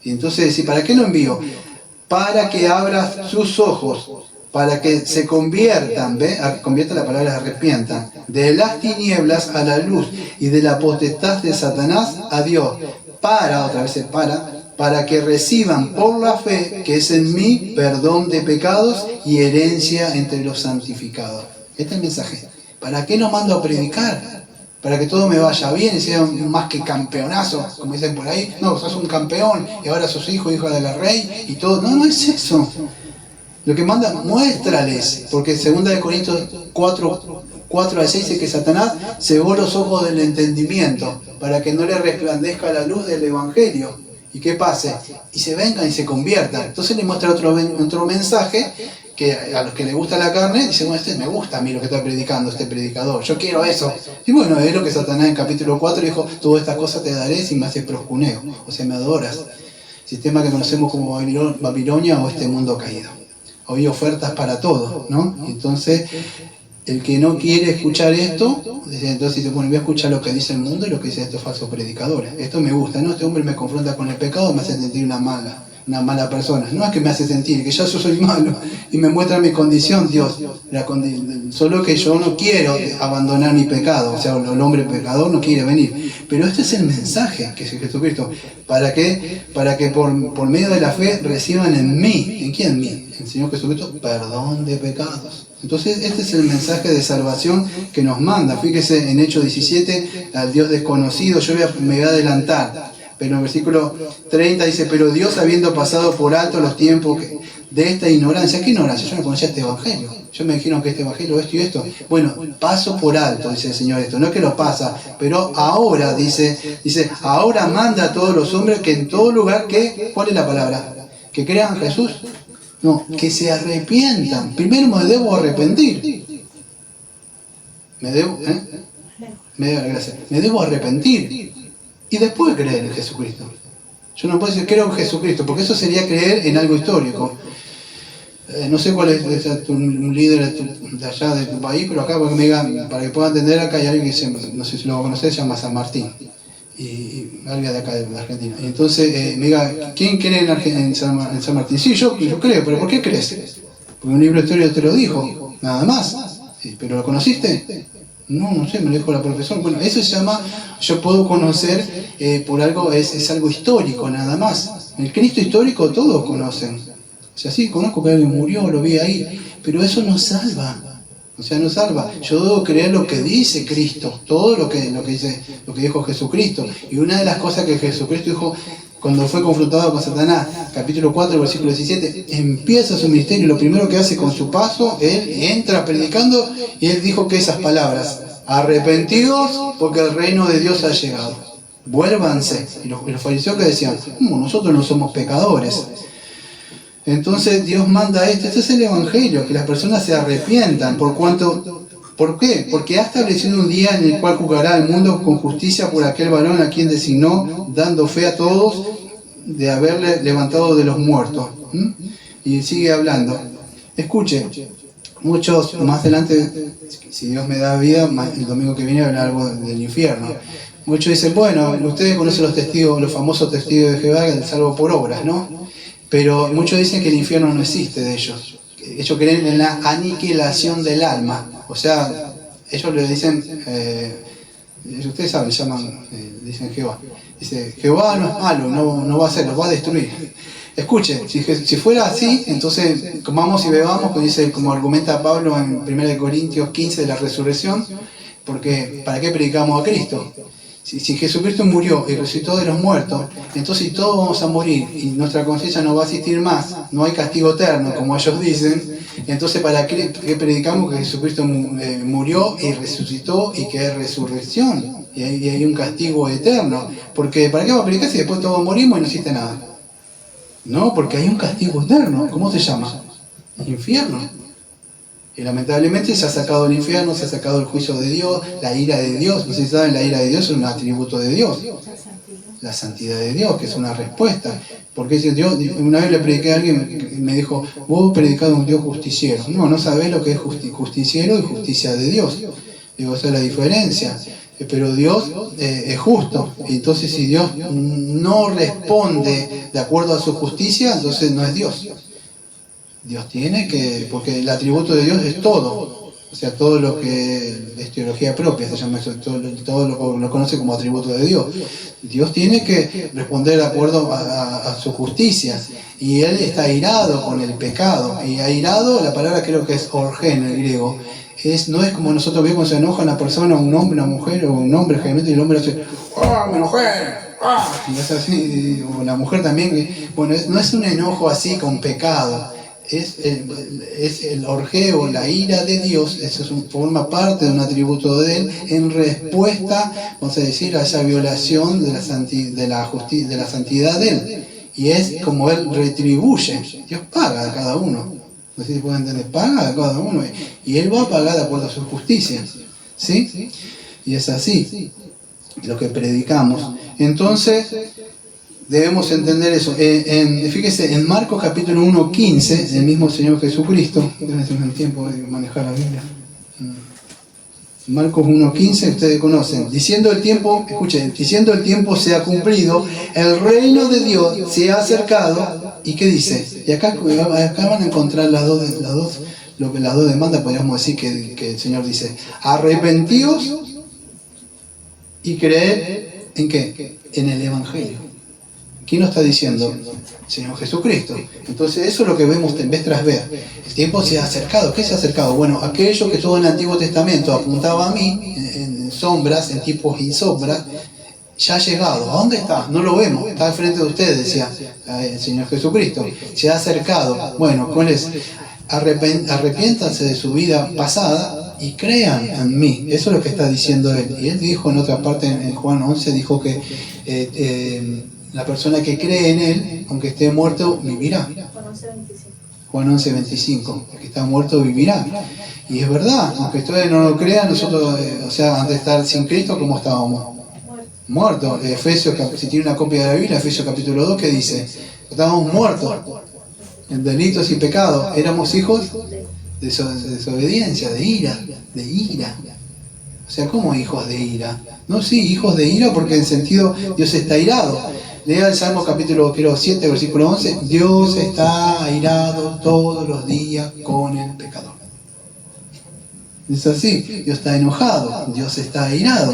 Y entonces decir, ¿para qué lo envío? Para que abras sus ojos, para que se conviertan, convierta la palabra arrepientan, de las tinieblas a la luz y de la potestad de Satanás a Dios, para que reciban por la fe que es en mí perdón de pecados y herencia entre los santificados. Este es el mensaje. ¿Para qué nos mando a predicar? Para que todo me vaya bien y sea más que campeonazo, como dicen por ahí. No, sos un campeón y ahora sos hijo de la rey y todo. No, no es eso. Lo que manda, muéstrales, porque 2 Corintios 4 al 6 dice que Satanás cegó los ojos del entendimiento para que no le resplandezca la luz del Evangelio. ¿Y qué pase? Y se vengan y se conviertan. Entonces le muestra otro mensaje que a los que les gusta la carne, dicen, bueno, me gusta a mí lo que está predicando este predicador, yo quiero eso. Y bueno, es lo que Satanás en capítulo 4 dijo, todas estas cosas te daré si me haces proscuneo, o sea, me adoras. Sistema que conocemos como Babilonia o este mundo caído. Hoy ofertas para todos, ¿no? Entonces, el que no quiere escuchar esto, entonces dice, bueno, voy a escuchar lo que dice el mundo y lo que dicen estos falsos predicadores. Esto me gusta, ¿no? Este hombre me confronta con el pecado, me hace sentir una mala persona. No es que me hace sentir, que ya yo soy malo y me muestra mi condición, Dios. Solo que yo no quiero abandonar mi pecado, o sea, el hombre pecador no quiere venir. Pero este es el mensaje que es Jesucristo. ¿Para qué? Para que por medio de la fe reciban en mí. ¿En quién? En mí. El Señor Jesucristo, perdón de pecados. Entonces este es el mensaje de salvación que nos manda. Fíjese en Hechos 17, al Dios desconocido, me voy a adelantar. Pero en el versículo 30 dice, pero Dios habiendo pasado por alto los tiempos de esta ignorancia. ¿Qué ignorancia? Yo no conocía este evangelio. Yo me imagino que este evangelio, esto y esto. Bueno, paso por alto, dice el Señor esto. No es que lo pasa, pero ahora, dice, ahora manda a todos los hombres que en todo lugar ¿cuál es la palabra? Que crean en Jesús. No, que se arrepientan. Primero me debo arrepentir. Gracias. Me debo arrepentir. Y después creer en Jesucristo. Yo no puedo decir creo en Jesucristo, porque eso sería creer en algo histórico. No sé cuál es un líder de allá de tu país, pero acá, para que pueda entender, acá hay alguien que no sé si lo conocés, se llama San Martín. Y alguien de acá de Argentina. Y entonces me diga, ¿quién cree en San Martín? Sí, yo creo, pero ¿por qué crees? Porque un libro de historia te lo dijo, nada más. ¿Pero lo conociste? No sé, me lo dijo la profesora. Bueno, eso se llama, yo puedo conocer por algo, es algo histórico, nada más. El Cristo histórico todos conocen. O sea, sí, conozco que alguien murió, lo vi ahí, pero eso no salva. O sea, no salva. Yo debo creer lo que dice Cristo, todo lo que dijo Jesucristo. Y una de las cosas que Jesucristo dijo cuando fue confrontado con Satanás, capítulo 4, versículo 17, empieza su ministerio y lo primero que hace con su paso, él entra predicando y él dijo que esas palabras, arrepentidos porque el reino de Dios ha llegado. Vuélvanse. Y los fariseos que decían, nosotros no somos pecadores. Entonces Dios manda esto. Este es el evangelio, que las personas se arrepientan. ¿Por qué? Porque ha establecido un día en el cual juzgará al mundo con justicia por aquel varón a quien designó, dando fe a todos de haberle levantado de los muertos. Y sigue hablando. Escuche, muchos más adelante, si Dios me da vida, el domingo que viene hablar algo del infierno. Muchos dicen, bueno, ustedes conocen los famosos testigos de Jehová, salvo por obras, ¿no? Pero muchos dicen que el infierno no existe de ellos. Ellos creen en la aniquilación del alma. O sea, ellos le dicen, ustedes saben, dicen Jehová. Dice, Jehová no es malo, no va a ser, los va a destruir. Escuche, si fuera así, entonces comamos y bebamos, como argumenta Pablo en 1 Corintios 15 de la resurrección, porque ¿para qué predicamos a Cristo? Si Jesucristo murió y resucitó de los muertos, entonces todos vamos a morir y nuestra conciencia no va a existir más, no hay castigo eterno, como ellos dicen, entonces ¿para qué predicamos que Jesucristo murió y resucitó y que hay resurrección? Y hay un castigo eterno. Porque ¿para qué va a predicar si después todos morimos y no existe nada? No, porque hay un castigo eterno. ¿Cómo se llama? Infierno. Y lamentablemente se ha sacado el infierno, se ha sacado el juicio de Dios, la ira de Dios. No sé si saben, la ira de Dios es un atributo de Dios. La santidad de Dios, que es una respuesta. Porque si Dios, una vez le prediqué a alguien y me dijo, vos predicás un Dios justiciero. No sabés lo que es justiciero y justicia de Dios. Digo, esa es la diferencia. Pero Dios es justo. Entonces si Dios no responde de acuerdo a su justicia, entonces no es Dios. Dios tiene que, porque el atributo de Dios es todo, o sea, todo lo que es teología propia, se llama eso, todo lo conoce como atributo de Dios. Dios tiene que responder de acuerdo a su justicia, y Él está airado con el pecado, y airado, la palabra creo que es orgé en el griego, no es como nosotros vemos, se enoja una persona, un hombre, una mujer, o un hombre generalmente, y el hombre hace, ¡oh, me enojé! Y es así, o la mujer también, bueno, no es un enojo así con pecado. Es el orgeo, la ira de Dios, eso forma parte de un atributo de Él en respuesta, vamos a decir, a esa violación de la santidad de Él. Y es como Él retribuye, Dios paga a cada uno. No sé si pueden entender, paga a cada uno. Y Él va a pagar de acuerdo a su justicia. ¿Sí? Y es así lo que predicamos. Entonces, debemos entender eso. Fíjese, en Marcos capítulo 1:15, el mismo Señor Jesucristo, déjenme un tiempo de manejar la Biblia. Marcos 1:15, ustedes conocen. Diciendo el tiempo, escuchen, diciendo el tiempo se ha cumplido, el reino de Dios se ha acercado. ¿Y qué dice? Y acá van a encontrar las dos demandas, podríamos decir que el Señor dice: arrepentíos y creed ¿en qué? En el Evangelio. ¿Quién lo está diciendo? El Señor Jesucristo. Entonces eso es lo que vemos vez tras vez. El tiempo se ha acercado. ¿Qué se ha acercado? Bueno, aquello que todo en el Antiguo Testamento apuntaba a mí, en sombras, en tipos y sombras, ya ha llegado. ¿A dónde está? No lo vemos. Está al frente de ustedes, decía el Señor Jesucristo. Se ha acercado. Bueno, ¿cuál es? Arrepiéntanse de su vida pasada y crean en mí. Eso es lo que está diciendo Él. Y Él dijo en otra parte, en Juan 11, dijo que la persona que cree en Él, aunque esté muerto, vivirá. Juan 11:25. El que está muerto vivirá. Y es verdad, aunque ustedes no lo crean, nosotros, antes de estar sin Cristo, ¿cómo estábamos? Muertos. Efesios, si tiene una copia de la Biblia, Efesios capítulo 2, ¿qué dice? Estábamos muertos en delitos y pecados. Éramos hijos de desobediencia, de ira. O sea, ¿cómo hijos de ira? No, sí, hijos de ira porque en sentido Dios está airado. Lea el Salmo capítulo 7, versículo 11. Dios está airado todos los días con el pecador. Es así, Dios está enojado, Dios está airado.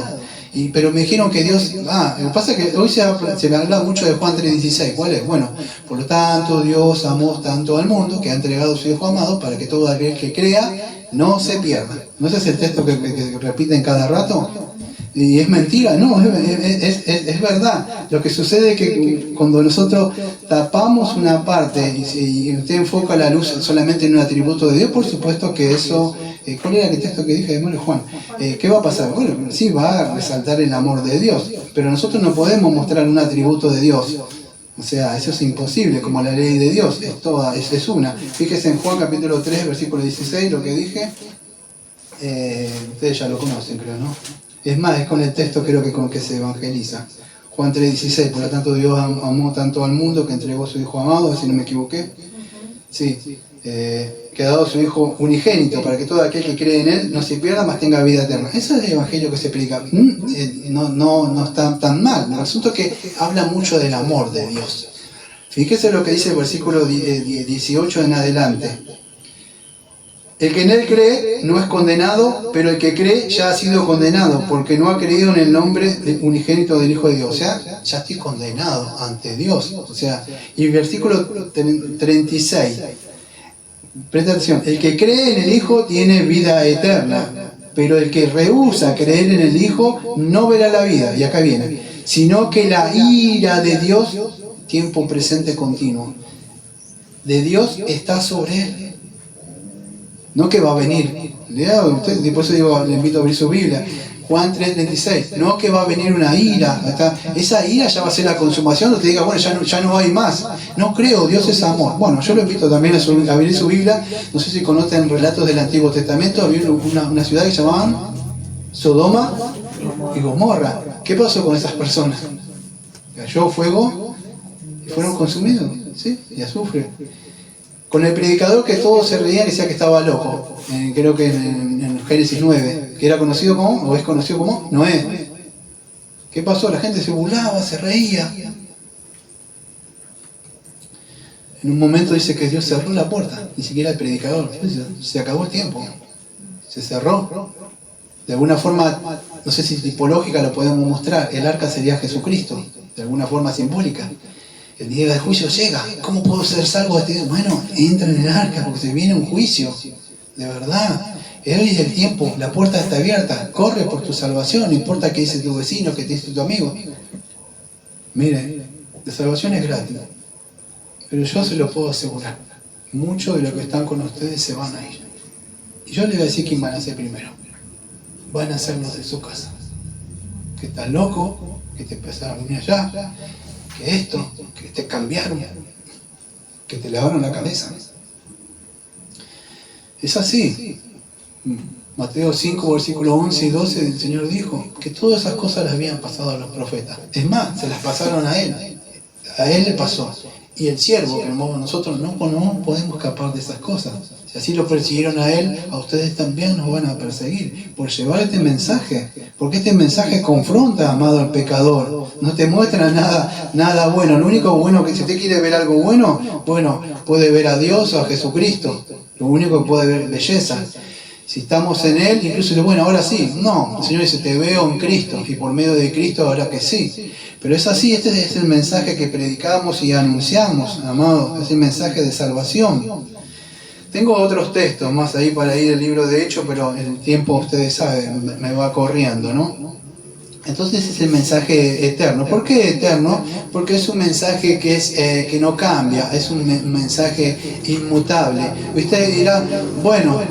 Pero me dijeron que Dios... lo que pasa es que hoy se habla mucho de Juan 3:16. ¿Cuál es? Bueno, por lo tanto Dios amó tanto al mundo que ha entregado a su Hijo amado para que todo aquel que crea no se pierda. ¿No ese es el texto que repiten cada rato? Y es mentira, no, es verdad. Lo que sucede es que cuando nosotros tapamos una parte y usted enfoca la luz solamente en un atributo de Dios, por supuesto que eso... ¿Cuál era el texto que dije? Bueno, Juan, ¿qué va a pasar? Bueno, sí, va a resaltar el amor de Dios, pero nosotros no podemos mostrar un atributo de Dios. O sea, eso es imposible, como la ley de Dios, es una. Fíjese en Juan capítulo 3, versículo 16, lo que dije. Ustedes ya lo conocen, creo, ¿no? Es más, es con el texto creo que con que se evangeliza. Juan 3:16, por lo tanto Dios amó tanto al mundo que entregó a su Hijo amado, si no me equivoqué. Sí, que ha dado a su Hijo unigénito para que todo aquel que cree en Él no se pierda, mas tenga vida eterna. Ese es el Evangelio que se predica. No está tan mal. El asunto es que habla mucho del amor de Dios. Fíjese lo que dice el versículo 18 en adelante. El que en Él cree no es condenado, pero el que cree ya ha sido condenado, porque no ha creído en el nombre unigénito del Hijo de Dios. O sea, ya estoy condenado ante Dios. O sea, y el versículo 36. Presta atención, el que cree en el Hijo tiene vida eterna, pero el que rehúsa creer en el Hijo no verá la vida, y acá viene, sino que la ira de Dios, tiempo presente continuo, de Dios está sobre él. No que va a venir, lea usted, por eso digo, le invito a abrir su Biblia, Juan 3:36, no que va a venir una ira, esa ira ya va a ser la consumación, te diga, bueno, ya no hay más. No creo, Dios es amor. Bueno, yo lo invito también a abrir su Biblia. No sé si conocen relatos del Antiguo Testamento. Había una ciudad que llamaban Sodoma y Gomorra. ¿Qué pasó con esas personas? Cayó fuego y fueron consumidos, ¿sí? Y azufre. Con el predicador que todos se reían y decía que estaba loco, creo que en Génesis 9, que era conocido como, o es conocido como, Noé. ¿Qué pasó? La gente se burlaba, se reía. En un momento dice que Dios cerró la puerta, ni siquiera el predicador. Se acabó el tiempo, se cerró. De alguna forma, no sé si tipológica lo podemos mostrar, el arca sería Jesucristo, de alguna forma simbólica. El día del juicio llega. ¿Cómo puedo ser salvo de este día? Bueno, entra en el arca porque se viene un juicio. De verdad. Hoy es el tiempo. La puerta está abierta. Corre por tu salvación. No importa qué dice tu vecino, qué dice tu amigo. Mire, la salvación es gratis. Pero yo se lo puedo asegurar. Muchos de los que están con ustedes se van a ir. Y yo les voy a decir quién van a ser primero. Van a ser los de su casa. Que estás loco, que te empezaron a venir allá, que esto, que te cambiaron, que te lavaron la cabeza. Es así. Mateo 5, versículo 11 y 12, el Señor dijo que todas esas cosas las habían pasado a los profetas. Es más, se las pasaron a Él. A Él le pasó. Y el siervo, que nosotros no podemos escapar de esas cosas. Si así lo persiguieron a Él, a ustedes también nos van a perseguir por llevar este mensaje. Porque este mensaje confronta, amado, al pecador. No te muestra nada bueno. Lo único bueno que si usted quiere ver algo bueno, puede ver a Dios o a Jesucristo. Lo único que puede ver es belleza. Si estamos en Él, incluso dice, bueno, ahora sí. No, el Señor dice, te veo en Cristo. Y por medio de Cristo, ahora que sí. Pero es así, este es el mensaje que predicamos y anunciamos, amados. Es el mensaje de salvación. Tengo otros textos más ahí para ir al libro de Hechos, pero el tiempo, ustedes saben, me va corriendo, ¿no? Entonces es el mensaje eterno. ¿Por qué eterno? Porque es un mensaje que no cambia, es un mensaje inmutable. Usted dirá, bueno,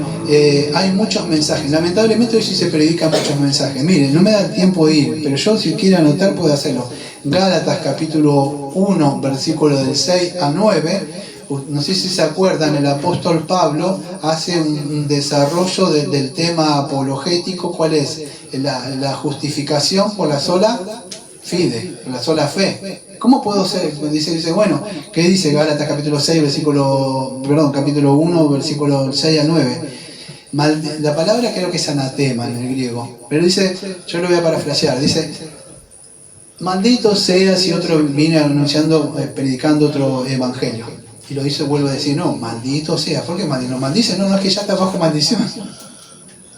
hay muchos mensajes. Lamentablemente hoy sí se predican muchos mensajes. Miren, no me da tiempo de ir, pero yo si quiero anotar puedo hacerlo. Gálatas capítulo 1, versículo del 6 a 9. No sé si se acuerdan, el apóstol Pablo hace un desarrollo del tema apologético. ¿Cuál es? La justificación por la sola fide, por la sola fe. ¿Cómo puedo ser? Dice, bueno, ¿qué dice Gálatas capítulo 1, versículo 6 a 9? La palabra creo que es anatema en el griego, pero dice, yo lo voy a parafrasear, dice, maldito sea si otro viene anunciando, predicando otro evangelio. Y lo dice, vuelvo a decir, no, maldito sea. ¿Por qué maldito? Maldice, no, es que ya está bajo maldición.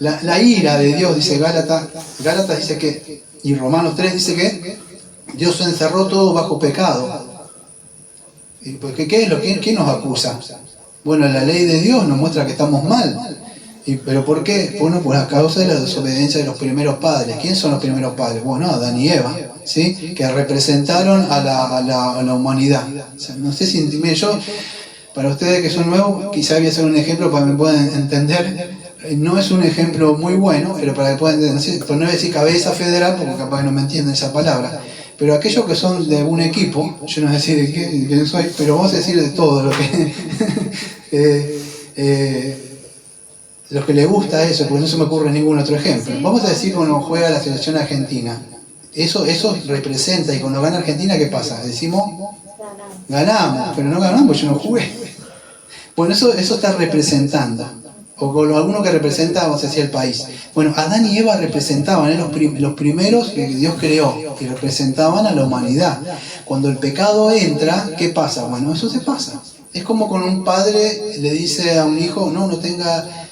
La ira de Dios, dice Gálatas dice que, y Romanos 3 dice que Dios encerró todo bajo pecado. ¿Y porque qué nos acusa? Bueno, la ley de Dios nos muestra que estamos mal. ¿Pero por qué? Bueno, por a causa de la desobediencia de los primeros padres. ¿Quién son los primeros padres? Bueno, Adán y Eva, ¿sí? Que representaron a la humanidad. O sea, no sé si, mire, yo, para ustedes que son nuevos, quizá voy a hacer un ejemplo para que me puedan entender. No es un ejemplo muy bueno, pero para que puedan entender, no sé, por no decir cabeza federal, porque capaz que no me entienden esa palabra. Pero aquellos que son de un equipo, yo no sé decir de qué soy, pero vamos a decir de todo lo que... los que les gusta eso, porque no se me ocurre ningún otro ejemplo. Vamos a decir cuando juega la selección argentina. Eso representa, y cuando gana Argentina, ¿qué pasa? Decimos, ganamos, pero no ganamos porque yo no jugué. Bueno, eso está representando. O con alguno que representa, vamos a decir, el país. Bueno, Adán y Eva representaban, los primeros que Dios creó, y representaban a la humanidad. Cuando el pecado entra, ¿qué pasa? Bueno, eso se pasa. Es como cuando un padre le dice a un hijo, no tenga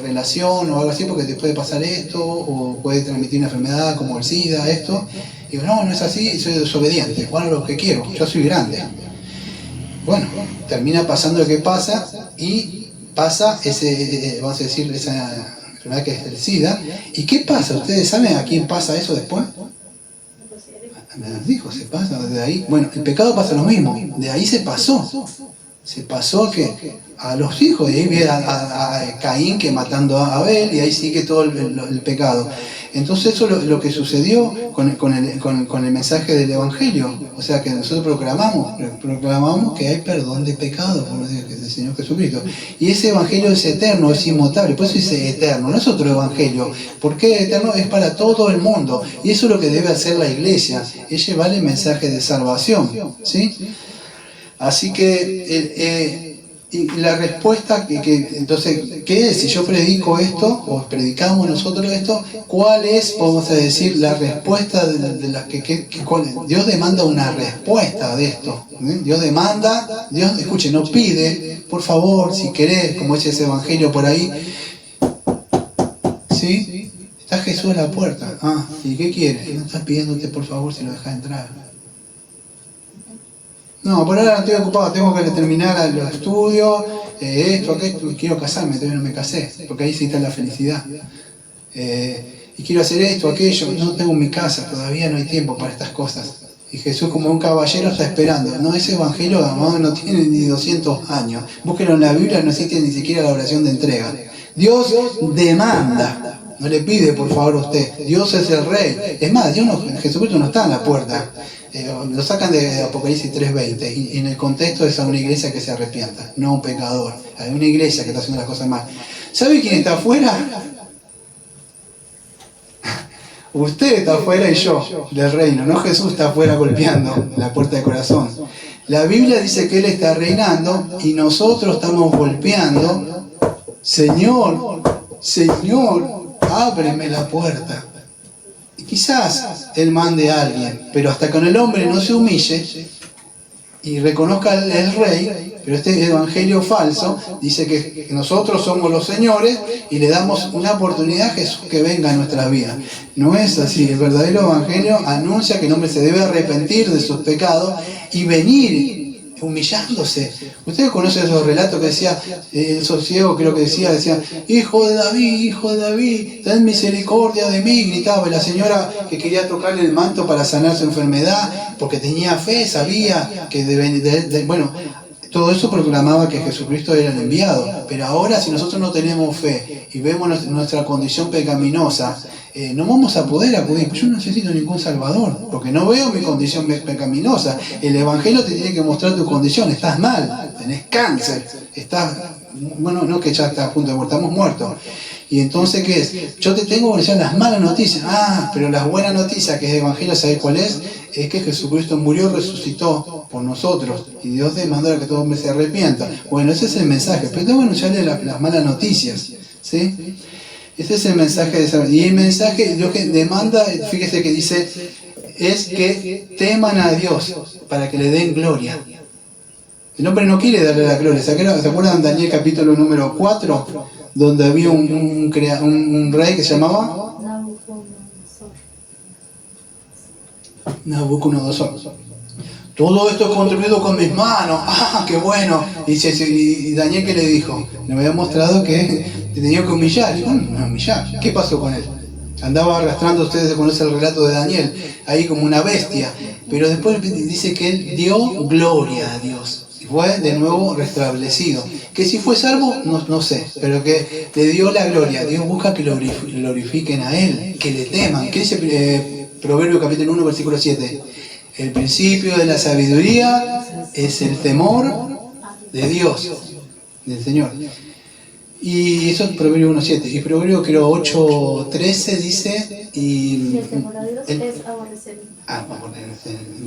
relación o algo así porque te puede pasar esto, o puede transmitir una enfermedad como el SIDA, esto. Y digo, no es así, soy desobediente, bueno, lo que quiero, yo soy grande. Bueno, termina pasando lo que pasa, y pasa vamos a decir, esa enfermedad que es el SIDA. ¿Y qué pasa? ¿Ustedes saben a quién pasa eso después? Me dijo, se pasa desde ahí. Bueno, el pecado pasa lo mismo, de ahí se pasó que a los hijos, y ahí viene a Caín que matando a Abel, y ahí sigue todo el pecado. Entonces eso es lo que sucedió con el mensaje del Evangelio. O sea que nosotros proclamamos que hay perdón de pecado por el Señor Jesucristo. Y ese Evangelio es eterno, es inmutable, por eso dice eterno, no es otro Evangelio. ¿Por qué eterno? Es para todo el mundo. Y eso es lo que debe hacer la iglesia, es llevar el mensaje de salvación, ¿sí? Así que y la respuesta entonces, ¿qué es? Si yo predico esto, o predicamos nosotros esto, ¿cuál es, vamos a decir, la respuesta de la Dios demanda una respuesta de esto? Dios demanda, escuche, no pide, por favor, si querés, como dice ese evangelio por ahí, ¿sí? Está Jesús a la puerta. ¿Y qué quieres? No estás pidiéndote, por favor, si lo dejas entrar. No, por ahora no estoy ocupado, tengo que terminar los estudios, esto, aquello, quiero casarme, todavía no me casé, porque ahí sí está la felicidad. Y quiero hacer esto, aquello, no tengo mi casa, todavía no hay tiempo para estas cosas. Y Jesús, como un caballero, está esperando. No, ese evangelio no tiene ni 200 años. Búsquenlo en la Biblia, no existe ni siquiera la oración de entrega. Dios demanda, no le pide por favor a usted. Dios es el rey. Es más, Jesucristo no está en la puerta. Lo sacan de Apocalipsis 3:20, y en el contexto es a una iglesia que se arrepienta, no a un pecador, a una iglesia que está haciendo las cosas mal. ¿Sabe quién está afuera? Usted está afuera y yo, del reino. No Jesús está afuera golpeando la puerta del corazón. La Biblia dice que Él está reinando y nosotros estamos golpeando. Señor, Señor, ábreme la puerta. Y quizás Él mande a alguien, pero hasta que el hombre no se humille y reconozca el rey, pero este evangelio falso dice que nosotros somos los señores y le damos una oportunidad a Jesús que venga a nuestras vidas. No es así. El verdadero evangelio anuncia que el hombre se debe arrepentir de sus pecados y venir humillándose. Ustedes conocen esos relatos que decía el ciego, creo que decía, hijo de David, ten misericordia de mí, gritaba. Y la señora que quería tocarle el manto para sanar su enfermedad, porque tenía fe, sabía que bueno, todo eso proclamaba que Jesucristo era el enviado. Pero ahora, si nosotros no tenemos fe y vemos nuestra condición pecaminosa, no vamos a poder acudir. Yo no necesito ningún salvador, porque no veo mi condición pecaminosa. El evangelio te tiene que mostrar tu condición. Estás mal, tenés cáncer, estás, bueno, no que ya estás a punto de morir, estamos muertos. Y entonces, ¿qué es? Yo te tengo que decir las malas noticias. Pero las buenas noticias, que es el evangelio, ¿sabes cuál es? Es que Jesucristo murió, resucitó por nosotros. Y Dios demandó a que todo hombre se arrepienta. Bueno, ese es el mensaje. Pero tengo que anunciarle las malas noticias. ¿Sí? Ese es el mensaje de esa. Y el mensaje, lo que demanda, fíjese que dice, es que teman a Dios para que le den gloria. El hombre no quiere darle la gloria. ¿Se acuerdan de Daniel capítulo número 4? Donde había un rey que se llamaba Nabucodonosor. Todo esto es construido con mis manos. ¡Ah, qué bueno! Y Daniel, ¿qué le dijo? Le había mostrado que tenía que humillar. Dijo, no, humillar. ¿Qué pasó con él? Andaba arrastrando, ustedes conocen el relato de Daniel, ahí como una bestia. Pero después dice que él dio gloria a Dios. Y fue de nuevo restablecido. Que si fue salvo, no sé, pero que le dio la gloria. Dios busca que lo glorifiquen a Él, que le teman. ¿Qué dice Proverbios capítulo 1, versículo 7? El principio de la sabiduría es el temor de Dios, del Señor. Y eso es Proverbios 1.7. Y Proverbios creo 8.13 dice... Y el temor a Dios es aborrecer.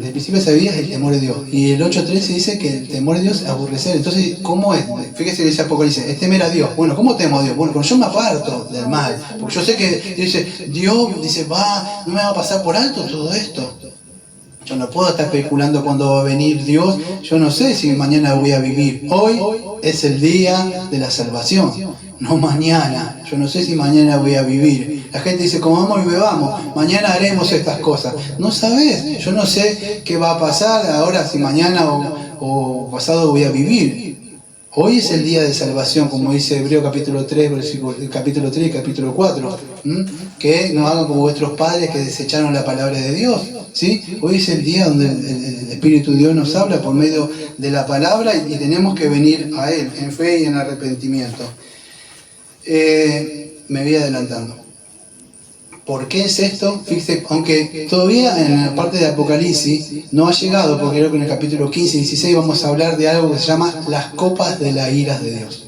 El principio de sabiduría es el temor de Dios. Y el 8.13 dice que el temor de Dios es aborrecer. Entonces, ¿cómo es? Fíjese que dice Apocalipsis, es temer a Dios. Bueno, ¿cómo temo a Dios? Bueno, cuando yo me aparto del mal. Porque yo sé que dice, Dios dice, no me va a pasar por alto todo esto. Yo no puedo estar especulando cuándo va a venir Dios. Yo no sé si mañana voy a vivir. Hoy es el día de la salvación, no mañana. Yo no sé si mañana voy a vivir. La gente dice, comamos y bebamos, mañana haremos estas cosas. No sabes, yo no sé qué va a pasar ahora, si mañana o pasado voy a vivir. Hoy es el día de salvación, como dice Hebreo capítulo 3, capítulo 3 y capítulo 4. Que no hagan como vuestros padres que desecharon la palabra de Dios. ¿Sí? Hoy es el día donde el Espíritu de Dios nos habla por medio de la palabra y tenemos que venir a Él en fe y en arrepentimiento. Me voy adelantando. ¿Por qué es esto? Fíjese, aunque todavía en la parte de Apocalipsis no ha llegado, porque creo que en el capítulo 15 y 16 vamos a hablar de algo que se llama las copas de la ira de Dios.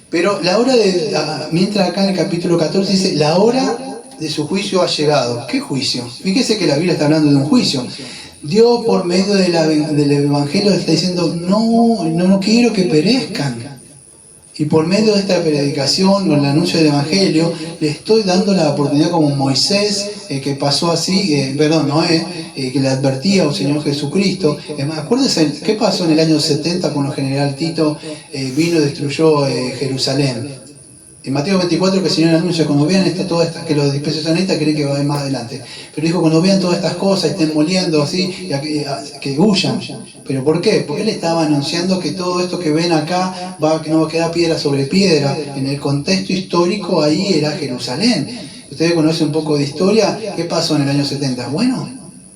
Pero la hora mientras acá en el capítulo 14 dice, la hora de su juicio ha llegado. ¿Qué juicio? Fíjese que la Biblia está hablando de un juicio. Dios por medio del Evangelio está diciendo, no quiero que perezcan. Y por medio de esta predicación o el anuncio del Evangelio, le estoy dando la oportunidad como Moisés, que pasó así, Noé, que le advertía al Señor Jesucristo. Acuérdense, ¿qué pasó en el año 70 cuando el general Tito vino y destruyó Jerusalén? En Mateo 24 que el Señor anuncia, cuando vean todas estas, que los dispensacionistas creen que va a ir más adelante. Pero dijo, cuando vean todas estas cosas, estén moliendo así, que huyan. ¿Pero por qué? Porque Él estaba anunciando que todo esto que ven acá, que no va a quedar piedra sobre piedra. En el contexto histórico ahí era Jerusalén. Ustedes conocen un poco de historia. ¿Qué pasó en el año 70? Bueno,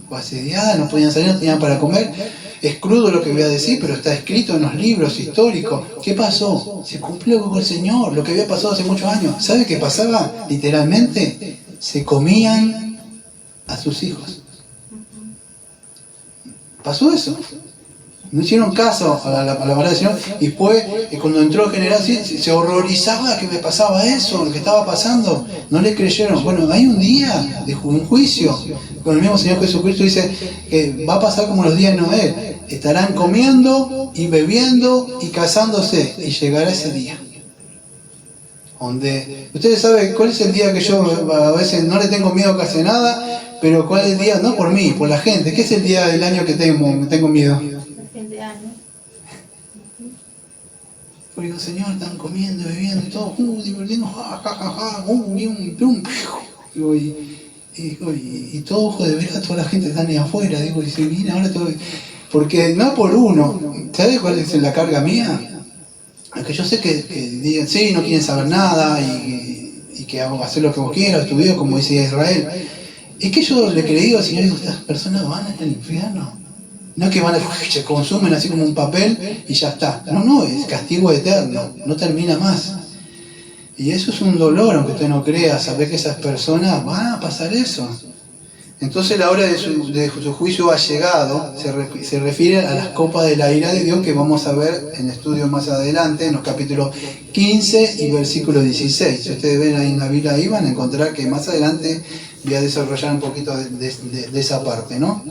fue asediada, no podían salir, no tenían para comer. Es crudo lo que voy a decir, pero está escrito en los libros históricos. ¿Qué pasó? Se cumplió con el Señor, lo que había pasado hace muchos años. ¿Sabe qué pasaba? Literalmente, se comían a sus hijos. ¿Pasó eso? No hicieron caso a la palabra del Señor. Y después, cuando entró el general, se horrorizaba que me pasaba eso, lo que estaba pasando. No le creyeron. Bueno, hay un día de un juicio. Con el mismo Señor Jesucristo dice que va a pasar como los días de Noé. Estarán comiendo y bebiendo y casándose. Y llegará ese día. Donde ustedes saben cuál es el día que yo a veces no le tengo miedo casi nada, pero cuál es el día, no por mí, por la gente. ¿Qué es el día del año que tengo miedo? Fin de año. Porque digo, Señor, están comiendo, bebiendo y todo, divirtiendo, y todo ojo de ver a toda la gente están ahí afuera, digo, y se viene ahora todo. Porque no por uno, ¿sabes cuál es la carga mía? Que yo sé que digan, sí, no quieren saber nada y que hago hacer lo que vos quieras, tu vida, como dice Israel. Es que yo le digo al Señor, digo, estas personas van al infierno. No es que van a, se consumen así como un papel y ya está. No, es castigo eterno, no termina más. Y eso es un dolor, aunque usted no crea, saber que esas personas van a pasar eso. Entonces la hora de su juicio ha llegado, se refiere a las copas de la ira de Dios que vamos a ver en estudios más adelante, en los capítulos 15 y versículo 16. Si ustedes ven ahí en la Biblia, ahí van a encontrar que más adelante voy a desarrollar un poquito de esa parte, ¿no?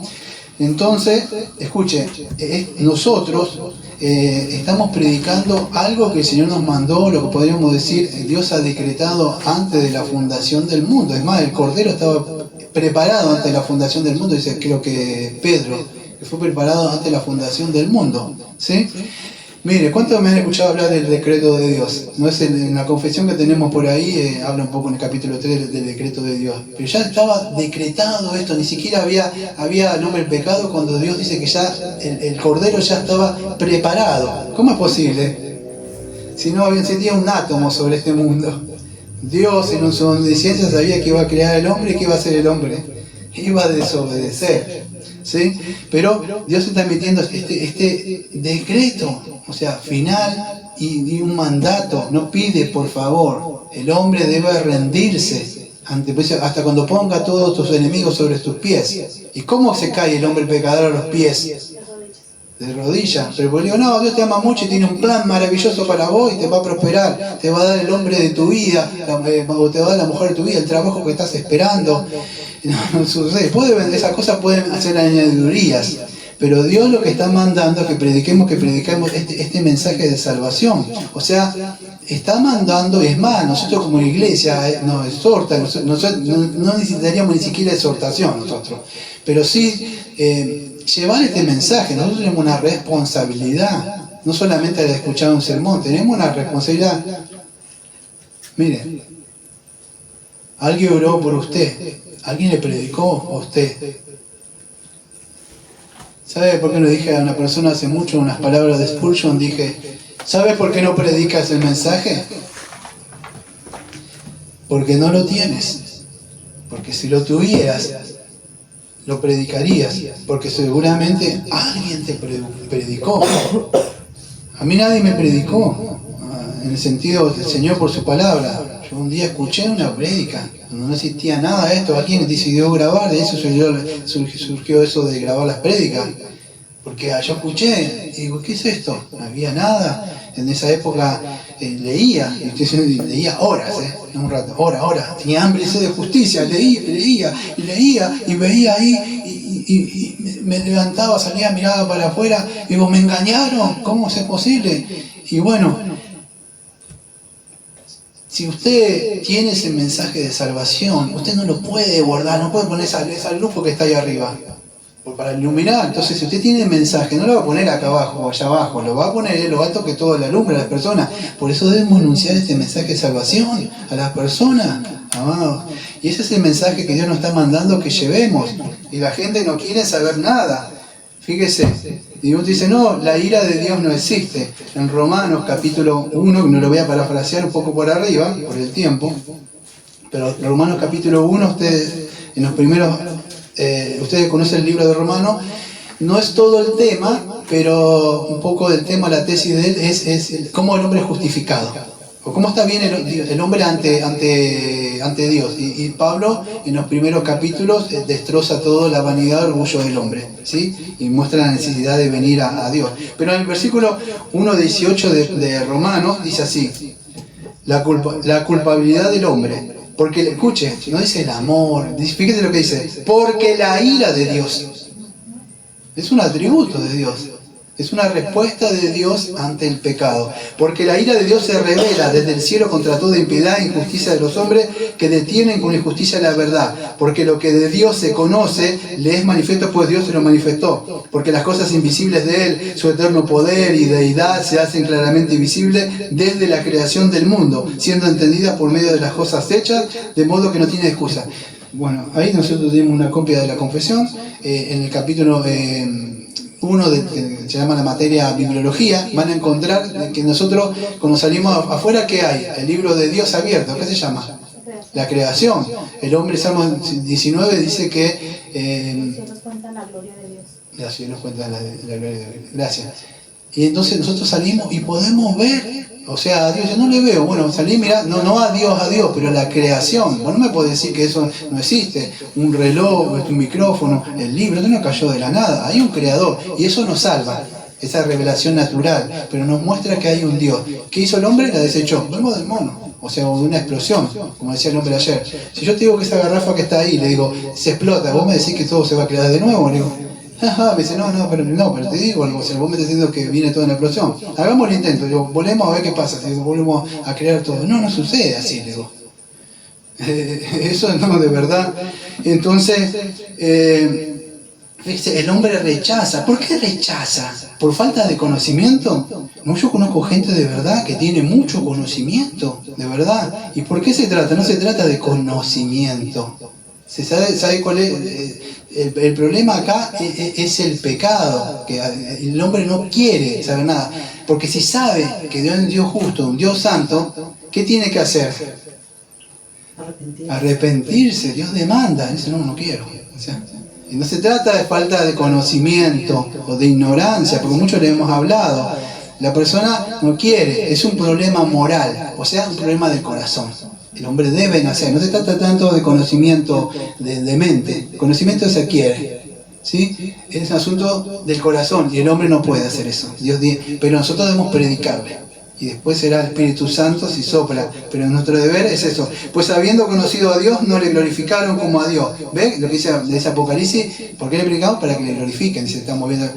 Entonces, escuche, nosotros estamos predicando algo que el Señor nos mandó, lo que podríamos decir, Dios ha decretado antes de la fundación del mundo. Es más, el Cordero estaba preparado antes de la fundación del mundo, dice creo que Pedro, que fue preparado antes de la fundación del mundo, ¿sí? Mire, ¿cuántos me han escuchado hablar del decreto de Dios? No es en la confesión que tenemos por ahí, habla un poco en el capítulo 3 del decreto de Dios. Pero ya estaba decretado esto, ni siquiera había nombre el pecado cuando Dios dice que ya el Cordero ya estaba preparado. ¿Cómo es posible? Si no había existía un átomo sobre este mundo. Dios en su omnisciencia sabía que iba a crear el hombre y que iba a hacer el hombre. Iba a desobedecer. ¿Sí? Pero Dios está emitiendo este decreto, o sea, final y un mandato. No pide, por favor, el hombre debe rendirse hasta cuando ponga a todos tus enemigos sobre tus pies. ¿Y cómo se cae el hombre pecador a los pies? De rodillas. Pero pues digo, no, Dios te ama mucho y tiene un plan maravilloso para vos y te va a prosperar, te va a dar el hombre de tu vida, o te va a dar la mujer de tu vida, el trabajo que estás esperando. No sucede. Esas cosas pueden hacer añadidurías, pero Dios lo que está mandando es que prediquemos este mensaje de salvación. O sea, está mandando, y es más, nosotros como iglesia nos exhorta, no necesitaríamos ni siquiera exhortación nosotros, pero sí llevar este mensaje. Nosotros tenemos una responsabilidad, no solamente de escuchar un sermón, tenemos una responsabilidad. Mire, alguien oró por usted, alguien le predicó a usted. ¿Sabe por qué lo dije a una persona hace mucho, unas palabras de Spurgeon? Dije, ¿sabe por qué no predicas el mensaje? Porque no lo tienes. Porque si lo tuvieras, lo predicarías, porque seguramente alguien te predicó. A mí nadie me predicó, en el sentido del Señor por su palabra. Yo un día escuché una prédica, cuando no existía nada de esto, alguien decidió grabar, de eso surgió eso de grabar las prédicas. Porque yo escuché, y digo, ¿qué es esto? No había nada. En esa época leía horas, un rato, horas. Tenía hambre y sed de justicia, leía y veía ahí, y me levantaba, salía, miraba para afuera, y digo, ¿me engañaron? ¿Cómo es posible? Y bueno, si usted tiene ese mensaje de salvación, usted no lo puede guardar, no puede poner esa luz que está ahí arriba. Para iluminar. Entonces, si usted tiene el mensaje, no lo va a poner acá abajo o allá abajo, lo va a poner en lo alto que todo le alumbra a las personas. Por eso debemos anunciar este mensaje de salvación a las personas, amados. Y ese es el mensaje que Dios nos está mandando que llevemos. Y la gente no quiere saber nada. Fíjese, y Dios dice, no, la ira de Dios no existe. En Romanos capítulo 1, que no lo voy a parafrasear un poco por arriba, por el tiempo, pero Romanos capítulo 1, ustedes en los primeros... ustedes conocen el libro de Romanos, no es todo el tema, pero un poco del tema, la tesis de él es cómo el hombre es justificado. o cómo está bien el hombre ante Dios. Y Pablo en los primeros capítulos destroza toda la vanidad y orgullo del hombre, ¿sí? Y muestra la necesidad de venir a Dios. Pero en el versículo 1:18 de Romanos dice así: la culpabilidad del hombre. Porque, escuche, no dice el amor, fíjate lo que dice, porque la ira de Dios es un atributo de Dios. Es una respuesta de Dios ante el pecado. Porque la ira de Dios se revela desde el cielo contra toda impiedad e injusticia de los hombres que detienen con injusticia la verdad. Porque lo que de Dios se conoce le es manifiesto, pues Dios se lo manifestó. Porque las cosas invisibles de Él, su eterno poder y deidad, se hacen claramente visibles desde la creación del mundo, siendo entendidas por medio de las cosas hechas, de modo que no tiene excusa. Bueno, ahí nosotros tenemos una copia de la confesión, en el capítulo 1 que se llama la materia bibliología. Van a encontrar que nosotros cuando salimos afuera, ¿qué hay? El libro de Dios abierto. ¿Qué se llama? La creación. El hombre, Salmo 19 dice que los cielos cuentan la gloria de Dios. Los cielos cuentan la gloria de Dios. Gracias. Y entonces nosotros salimos y podemos ver, o sea, a Dios yo no le veo. Bueno, salí, mirá, no a Dios, pero la creación. Vos no me podés decir que eso no existe. Un reloj, un micrófono, el libro, eso no cayó de la nada. Hay un creador y eso nos salva, esa revelación natural, pero nos muestra que hay un Dios. ¿Qué hizo el hombre? La desechó. Vengo del mono, o sea, de una explosión, como decía el hombre ayer. Si yo te digo que esa garrafa que está ahí, le digo, se explota, vos me decís que todo se va a crear de nuevo, le digo, me dice, pero te digo algo, o sea, vos me estás diciendo que viene toda una explosión. Hagamos el intento, digo, volvemos a ver qué pasa, si volvemos a crear todo. No sucede así, le digo. Eso no, de verdad. Entonces, el hombre rechaza. ¿Por qué rechaza? ¿Por falta de conocimiento? No, yo conozco gente de verdad que tiene mucho conocimiento, de verdad. ¿Y por qué se trata? No se trata de conocimiento. ¿Se sabe cuál es? El problema acá es el pecado, que el hombre no quiere saber nada. Porque si sabe que Dios es un Dios justo, un Dios santo, ¿qué tiene que hacer? Arrepentirse. Dios demanda. Dice, no quiero. O sea, y no se trata de falta de conocimiento o de ignorancia, porque muchos le hemos hablado. La persona no quiere, es un problema moral, o sea, un problema del corazón. El hombre debe nacer, no se trata tanto de conocimiento de mente, el conocimiento se adquiere, ¿sí? Es un asunto del corazón y el hombre no puede hacer eso. Pero nosotros debemos predicarle. Y después será el Espíritu Santo si sopla. Pero nuestro deber es eso. Pues habiendo conocido a Dios, no le glorificaron como a Dios. ¿Ven lo que dice Apocalipsis? ¿Por qué le predicamos? Para que le glorifiquen. Dice, estamos viendo.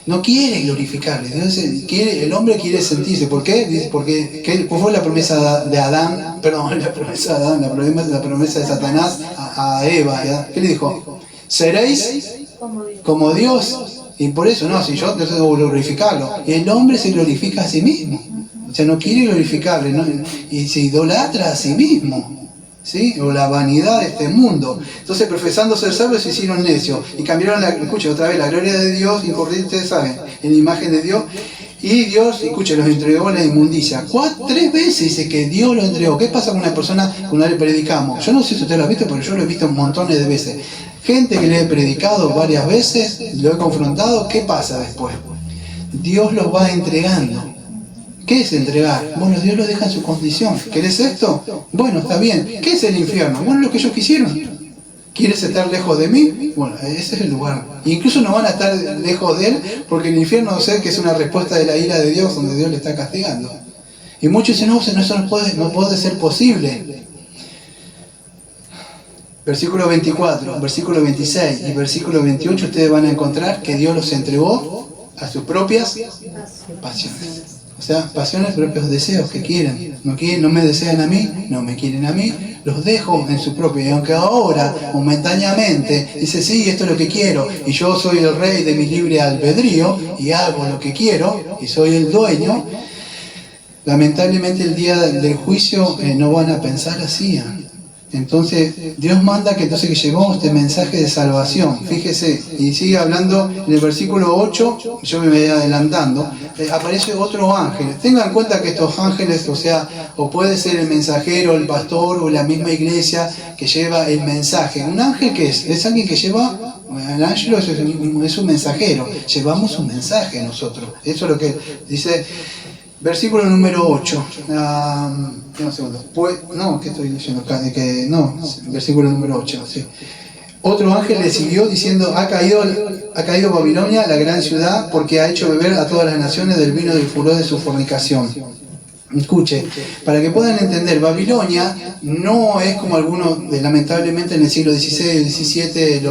No quiere glorificarle. Dios quiere, el hombre quiere sentirse. ¿Por qué? Dice, porque ¿cuál fue la promesa de Adán? Perdón, la promesa de Adán, la promesa de Satanás a Eva. ¿Ya? ¿Qué le dijo? Seréis como Dios. Y por eso, no, si yo tengo que glorificarlo. Y el hombre se glorifica a sí mismo. O sea, no quiere glorificarle, ¿no? Y se idolatra a sí mismo, ¿sí? O la vanidad de este mundo. Entonces, profesando ser sabios, se hicieron necios y cambiaron escuchen otra vez, la gloria de Dios, incorruptible, ustedes saben, en la imagen de Dios. Y Dios, escuchen, los entregó a la inmundicia. 3 veces dice que Dios lo entregó. ¿Qué pasa con una persona cuando le predicamos? Yo no sé si usted lo ha visto, pero yo lo he visto montones de veces. Gente que le he predicado varias veces, lo he confrontado, ¿qué pasa después? Dios los va entregando. ¿Qué es entregar? Bueno, Dios lo deja en su condición. ¿Querés esto? Bueno, está bien. ¿Qué es el infierno? Bueno, lo que ellos quisieron. ¿Quieres estar lejos de mí? Bueno, ese es el lugar. Incluso no van a estar lejos de Él, porque el infierno, sé que es una respuesta de la ira de Dios, donde Dios le está castigando. Y muchos dicen, no, eso no puede ser posible. Versículo 24, versículo 26 y versículo 28, ustedes van a encontrar que Dios los entregó a sus propias pasiones. O sea, pasiones, propios deseos que quieren. No me desean a mí, no me quieren a mí, los dejo en su propio. Y aunque ahora, momentáneamente, dice, sí, esto es lo que quiero, y yo soy el rey de mi libre albedrío, y hago lo que quiero, y soy el dueño, lamentablemente el día del juicio no van a pensar así. Entonces, Dios manda que llevemos este mensaje de salvación. Fíjese, y sigue hablando en el versículo 8, yo me voy adelantando, aparece otro ángel. Tengan en cuenta que estos ángeles, o puede ser el mensajero, el pastor, o la misma iglesia que lleva el mensaje. ¿Un ángel qué es? Es alguien que lleva, el ángel es un mensajero, llevamos un mensaje nosotros. Eso es lo que dice. Versículo número 8. Un segundo. ¿Qué estoy leyendo acá? Versículo número 8. Sí. Otro ángel le siguió diciendo: ha caído Babilonia, la gran ciudad, porque ha hecho beber a todas las naciones del vino del furor de su fornicación. Escuche, para que puedan entender, Babilonia no es como algunos, lamentablemente en el siglo XVI y XVII,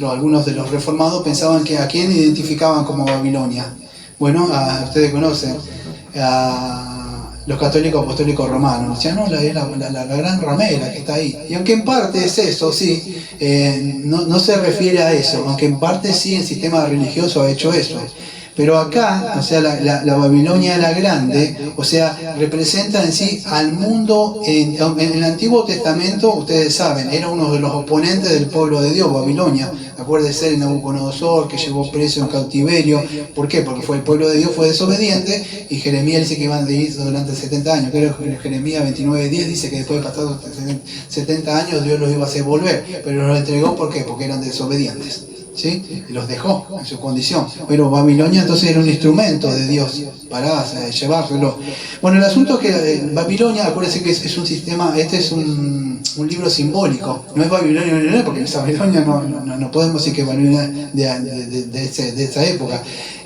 algunos de los reformados pensaban que a quién identificaban como Babilonia. Bueno, ustedes conocen a los católicos apostólicos romanos. Decían, no, es la gran ramera que está ahí. Y aunque en parte es eso, sí, no se refiere a eso, aunque en parte sí el sistema religioso ha hecho eso. Pero acá, o sea, la Babilonia la Grande, o sea, representa en sí al mundo. En el Antiguo Testamento, ustedes saben, era uno de los oponentes del pueblo de Dios, Babilonia. Acuérdense de Nabucodonosor, que llevó preso en cautiverio. ¿Por qué? Porque el pueblo de Dios fue desobediente, y Jeremías dice que iban a ir durante 70 años. Creo que Jeremías 29:10 dice que después de pasados 70 años Dios los iba a hacer volver, pero los entregó, ¿por qué? Porque eran desobedientes. ¿Sí? Y los dejó en su condición. Pero Babilonia entonces era un instrumento de Dios para llevárselo. Bueno, el asunto es que Babilonia, acuérdense que es un sistema, este es un libro simbólico. No es Babilonia, porque esa Babilonia no podemos decir que es Babilonia de esa época.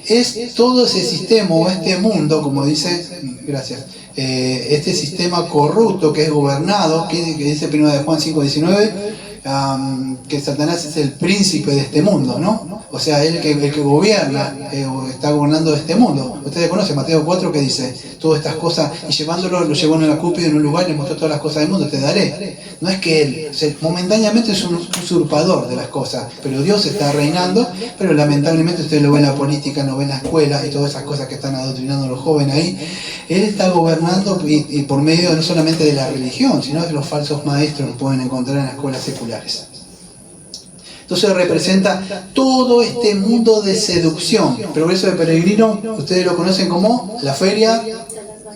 Es todo ese sistema o este mundo, como dice, gracias, este sistema corrupto que es gobernado, que dice 1 de Juan 5:19, que Satanás es el príncipe de este mundo, ¿no? O sea, el que gobierna, está gobernando este mundo. Ustedes conocen Mateo 4, que dice todas estas cosas, y llevándolo, lo llevó en la cúpula en un lugar y le mostró todas las cosas del mundo, te daré. No es que él, o sea, momentáneamente es un usurpador de las cosas, pero Dios está reinando. Pero lamentablemente ustedes lo ven en la política, lo ven en la escuela y todas esas cosas que están adoctrinando a los jóvenes ahí. Él está gobernando, y por medio no solamente de la religión, sino de los falsos maestros que pueden encontrar en las escuelas seculares. Entonces representa todo este mundo de seducción. Progreso de Peregrino, ustedes lo conocen como la feria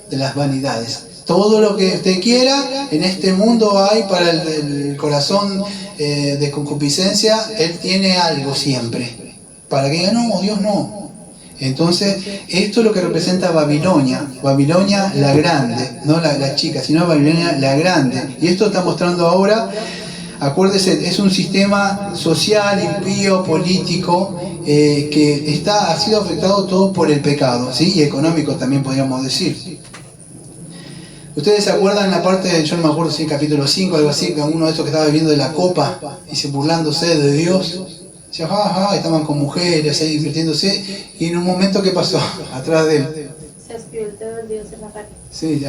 de las vanidades. Todo lo que usted quiera en este mundo hay para el corazón de concupiscencia. Él tiene algo siempre. Para que diga, no, Dios no. Entonces, esto es lo que representa Babilonia. Babilonia la grande, no la chica, sino Babilonia la grande. Y esto está mostrando ahora. Acuérdese, es un sistema social, impío, político, que ha sido afectado todo por el pecado, ¿sí? Y económico también podríamos decir. ¿Ustedes se acuerdan en la parte, yo no me acuerdo si capítulo 5, algo así, que uno de esos que estaba bebiendo de la copa y burlándose de Dios? Decía, estaban con mujeres ahí divirtiéndose, y en un momento, ¿qué pasó? Atrás de él se espió el dedo de Dios en la pared. Sí,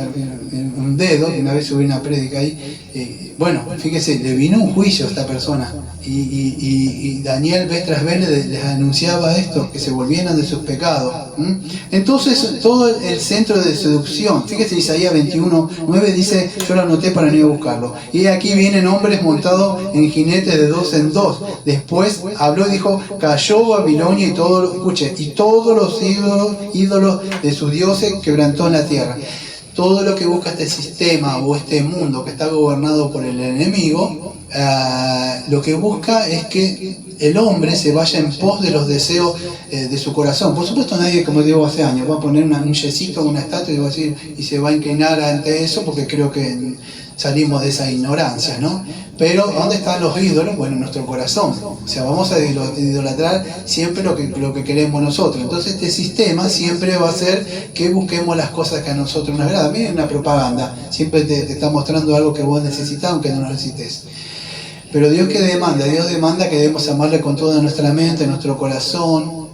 un dedo, que una vez subí una prédica ahí. Bueno, fíjese, le vino un juicio a esta persona. Y Daniel vez tras vez les anunciaba esto, que se volvieran de sus pecados. Entonces, todo el centro de seducción, fíjese, Isaías 21:9 dice, yo lo anoté para no ir a buscarlo. Y aquí vienen hombres montados en jinetes de 2 en 2. Después habló y dijo, cayó Babilonia y todos los ídolos de sus dioses quebrantó en la tierra. Todo lo que busca este sistema o este mundo que está gobernado por el enemigo, lo que busca es que el hombre se vaya en pos de los deseos de su corazón. Por supuesto, nadie, como digo hace años, va a poner un yesito, una estatua y se va a inclinar ante eso, porque creo que salimos de esa ignorancia, ¿no? Pero ¿dónde están los ídolos? Bueno, en nuestro corazón. O sea, vamos a idolatrar siempre lo que queremos nosotros. Entonces este sistema siempre va a hacer que busquemos las cosas que a nosotros nos agradan. Miren, una propaganda, siempre te está mostrando algo que vos necesitas, aunque no lo necesites. Pero Dios Dios demanda que debemos amarle con toda nuestra mente, nuestro corazón,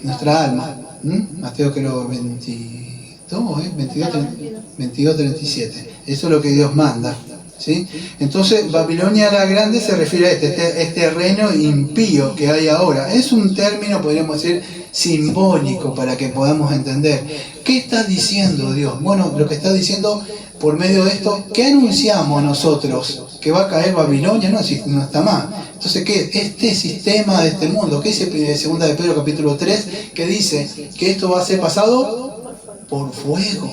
nuestra alma. Mateo creo 22:37. Eso es lo que Dios manda, ¿sí? Entonces, Babilonia la Grande se refiere a este reino impío que hay ahora. Es un término, podríamos decir, simbólico para que podamos entender. ¿Qué está diciendo Dios? Bueno, lo que está diciendo por medio de esto, ¿qué anunciamos nosotros? ¿Que va a caer Babilonia? No está más. Entonces, ¿qué? Este sistema de este mundo, ¿qué dice 2 de Pedro capítulo 3? Que dice que esto va a ser pasado por fuego.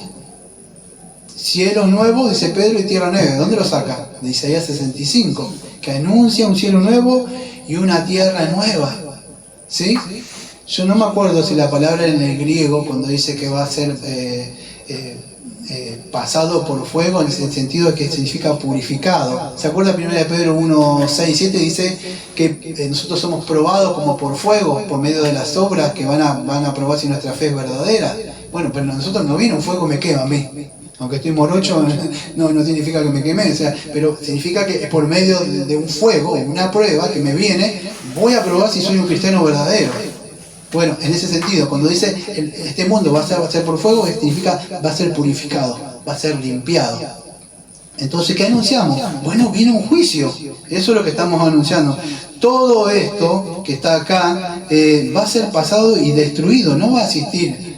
Cielo nuevo, dice Pedro, y tierra nueva. ¿De dónde lo saca? De Isaías 65, que anuncia un cielo nuevo y una tierra nueva. ¿Sí? Yo no me acuerdo si la palabra en el griego, cuando dice que va a ser pasado por fuego, en el sentido de que significa purificado. ¿Se acuerda 1 Pedro 1, 6, 7? Dice que nosotros somos probados como por fuego, por medio de las obras que van a probar si nuestra fe es verdadera. Bueno, pero nosotros no viene un fuego me quema a mí. Aunque estoy morocho, no significa que me queme, o sea, pero significa que por medio de un fuego, una prueba que me viene, voy a probar si soy un cristiano verdadero. Bueno, en ese sentido, cuando dice este mundo va a ser por fuego, significa va a ser purificado, va a ser limpiado. Entonces, ¿qué anunciamos? Bueno, viene un juicio. Eso es lo que estamos anunciando. Todo esto que está acá va a ser pasado y destruido, no va a existir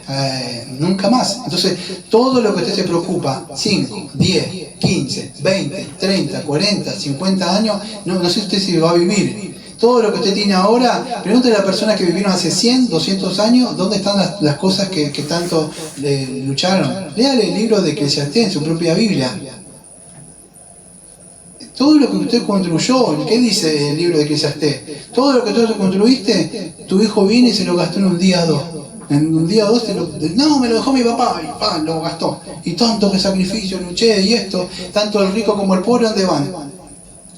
nunca más. Entonces, todo lo que usted se preocupa, 5, 10, 15, 20, 30, 40, 50 años, no sé usted si va a vivir. Todo lo que usted tiene ahora, pregúntele a las personas que vivieron hace 100, 200 años, ¿dónde están las cosas que tanto lucharon? Léale el libro de Eclesiastés en su propia Biblia. Todo lo que usted construyó, ¿qué dice el libro de Eclesiastés? Todo lo que tú construiste, tu hijo viene y se lo gastó en un día o dos. En un día o dos, no, me lo dejó mi papá, y lo gastó. Y tanto que sacrificio, luché y esto, tanto el rico como el pobre, ¿dónde van?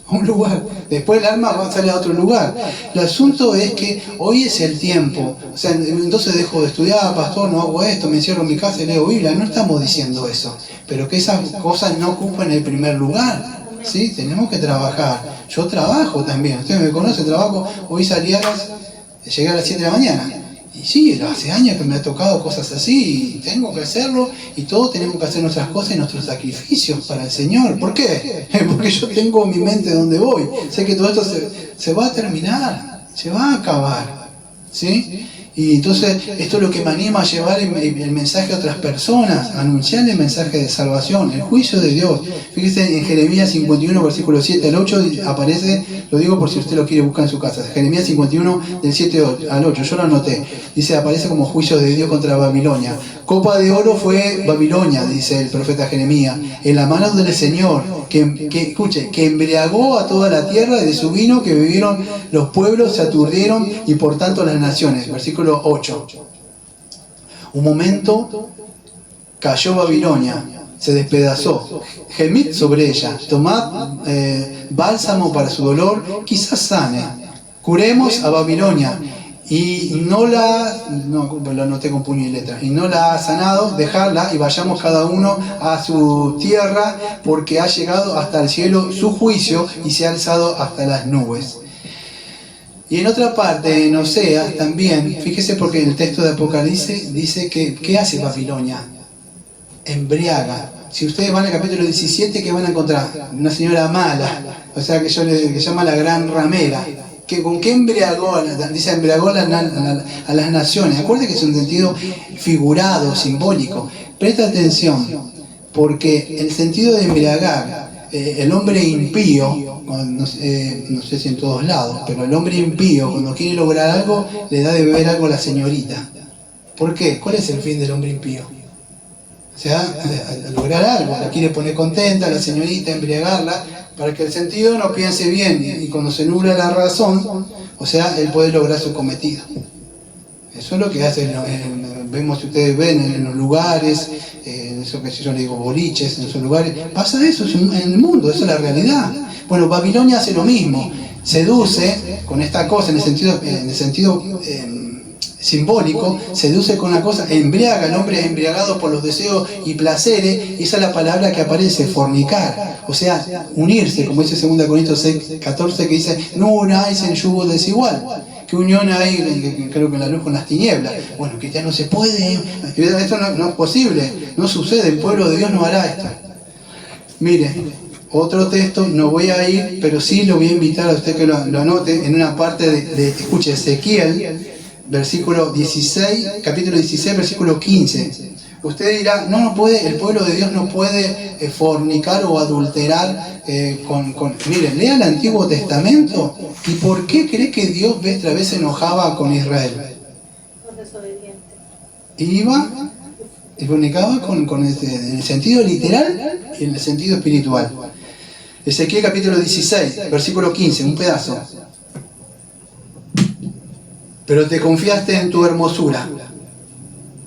A un lugar. Después el alma va a salir a otro lugar. El asunto es que hoy es el tiempo. O sea, entonces dejo de estudiar, pastor, no hago esto, me encierro en mi casa y leo Biblia. No estamos diciendo eso. Pero que esas cosas no ocupan el primer lugar. ¿Sí? Tenemos que trabajar. Yo trabajo también. Usted me conoce, trabajo. Hoy llegué a las 7 de la mañana. Y sí, hace años que me ha tocado cosas así, y tengo que hacerlo, y todos tenemos que hacer nuestras cosas y nuestros sacrificios para el Señor. ¿Por qué? Porque yo tengo mi mente donde voy. Sé que todo esto se va a terminar, se va a acabar. ¿Sí? Y entonces esto es lo que me anima a llevar el mensaje a otras personas, a anunciar el mensaje de salvación, el juicio de Dios. Fíjese en Jeremías 51, versículo 7 al 8, aparece, lo digo por si usted lo quiere buscar en su casa, Jeremías 51, del 7 al 8, yo lo anoté, dice, aparece como juicio de Dios contra Babilonia. Copa de oro fue Babilonia, dice el profeta Jeremías, en la mano del Señor, que embriagó a toda la tierra, y de su vino que bebieron los pueblos, se aturdieron, y por tanto las naciones. Versículo 8. Un momento cayó Babilonia, se despedazó. Gemid sobre ella, tomad bálsamo para su dolor, quizás sane. Curemos a Babilonia, y lo anoté con puño y letra, y no la ha sanado, dejarla y vayamos cada uno a su tierra, porque ha llegado hasta el cielo su juicio y se ha alzado hasta las nubes. Y en otra parte, en Oseas también, fíjese porque el texto de Apocalipsis dice que ¿qué hace Babilonia? Embriaga. Si ustedes van al capítulo 17, ¿qué van a encontrar? Una señora mala, o sea que llama la gran ramera. ¿Con qué embriagó? Dice, embriagó a las naciones. Acuérdense que es un sentido figurado, simbólico. Presta atención, porque el sentido de embriagar, el hombre impío, no sé si en todos lados, pero el hombre impío, cuando quiere lograr algo, le da de beber algo a la señorita. ¿Por qué? ¿Cuál es el fin del hombre impío? O sea, a lograr algo, la quiere poner contenta, a la señorita, embriagarla, para que el sentido no piense bien, y cuando se nubla la razón, o sea, él puede lograr su cometido. Eso es lo que hace, vemos, si ustedes ven en los lugares, eso que yo le digo, boliches, en esos lugares, pasa eso en el mundo, eso es la realidad. Bueno, Babilonia hace lo mismo, seduce con esta cosa, en el sentido simbólico, seduce con una cosa, embriaga, el hombre es embriagado por los deseos y placeres, y esa es la palabra que aparece, fornicar, o sea, unirse, como dice 2 Corintios 6, 14, que dice, no unáis en yugo desigual. ¿Qué unión hay, creo que en la luz, con las tinieblas? Bueno, que ya no se puede, esto no es posible, no sucede, el pueblo de Dios no hará esto. Mire, otro texto, no voy a ir, pero sí lo voy a invitar a usted que lo anote, en una parte escuche, Ezequiel, versículo 16, capítulo 16, versículo 15. Usted dirá, no puede, el pueblo de Dios no puede fornicar o adulterar Miren, lea el Antiguo Testamento, ¿y por qué cree que Dios otra vez se enojaba con Israel? Por desobediente. Iba y fornicaba en el sentido literal y en el sentido espiritual. Ezequiel capítulo 16, versículo 15, un pedazo. pero te confiaste en tu hermosura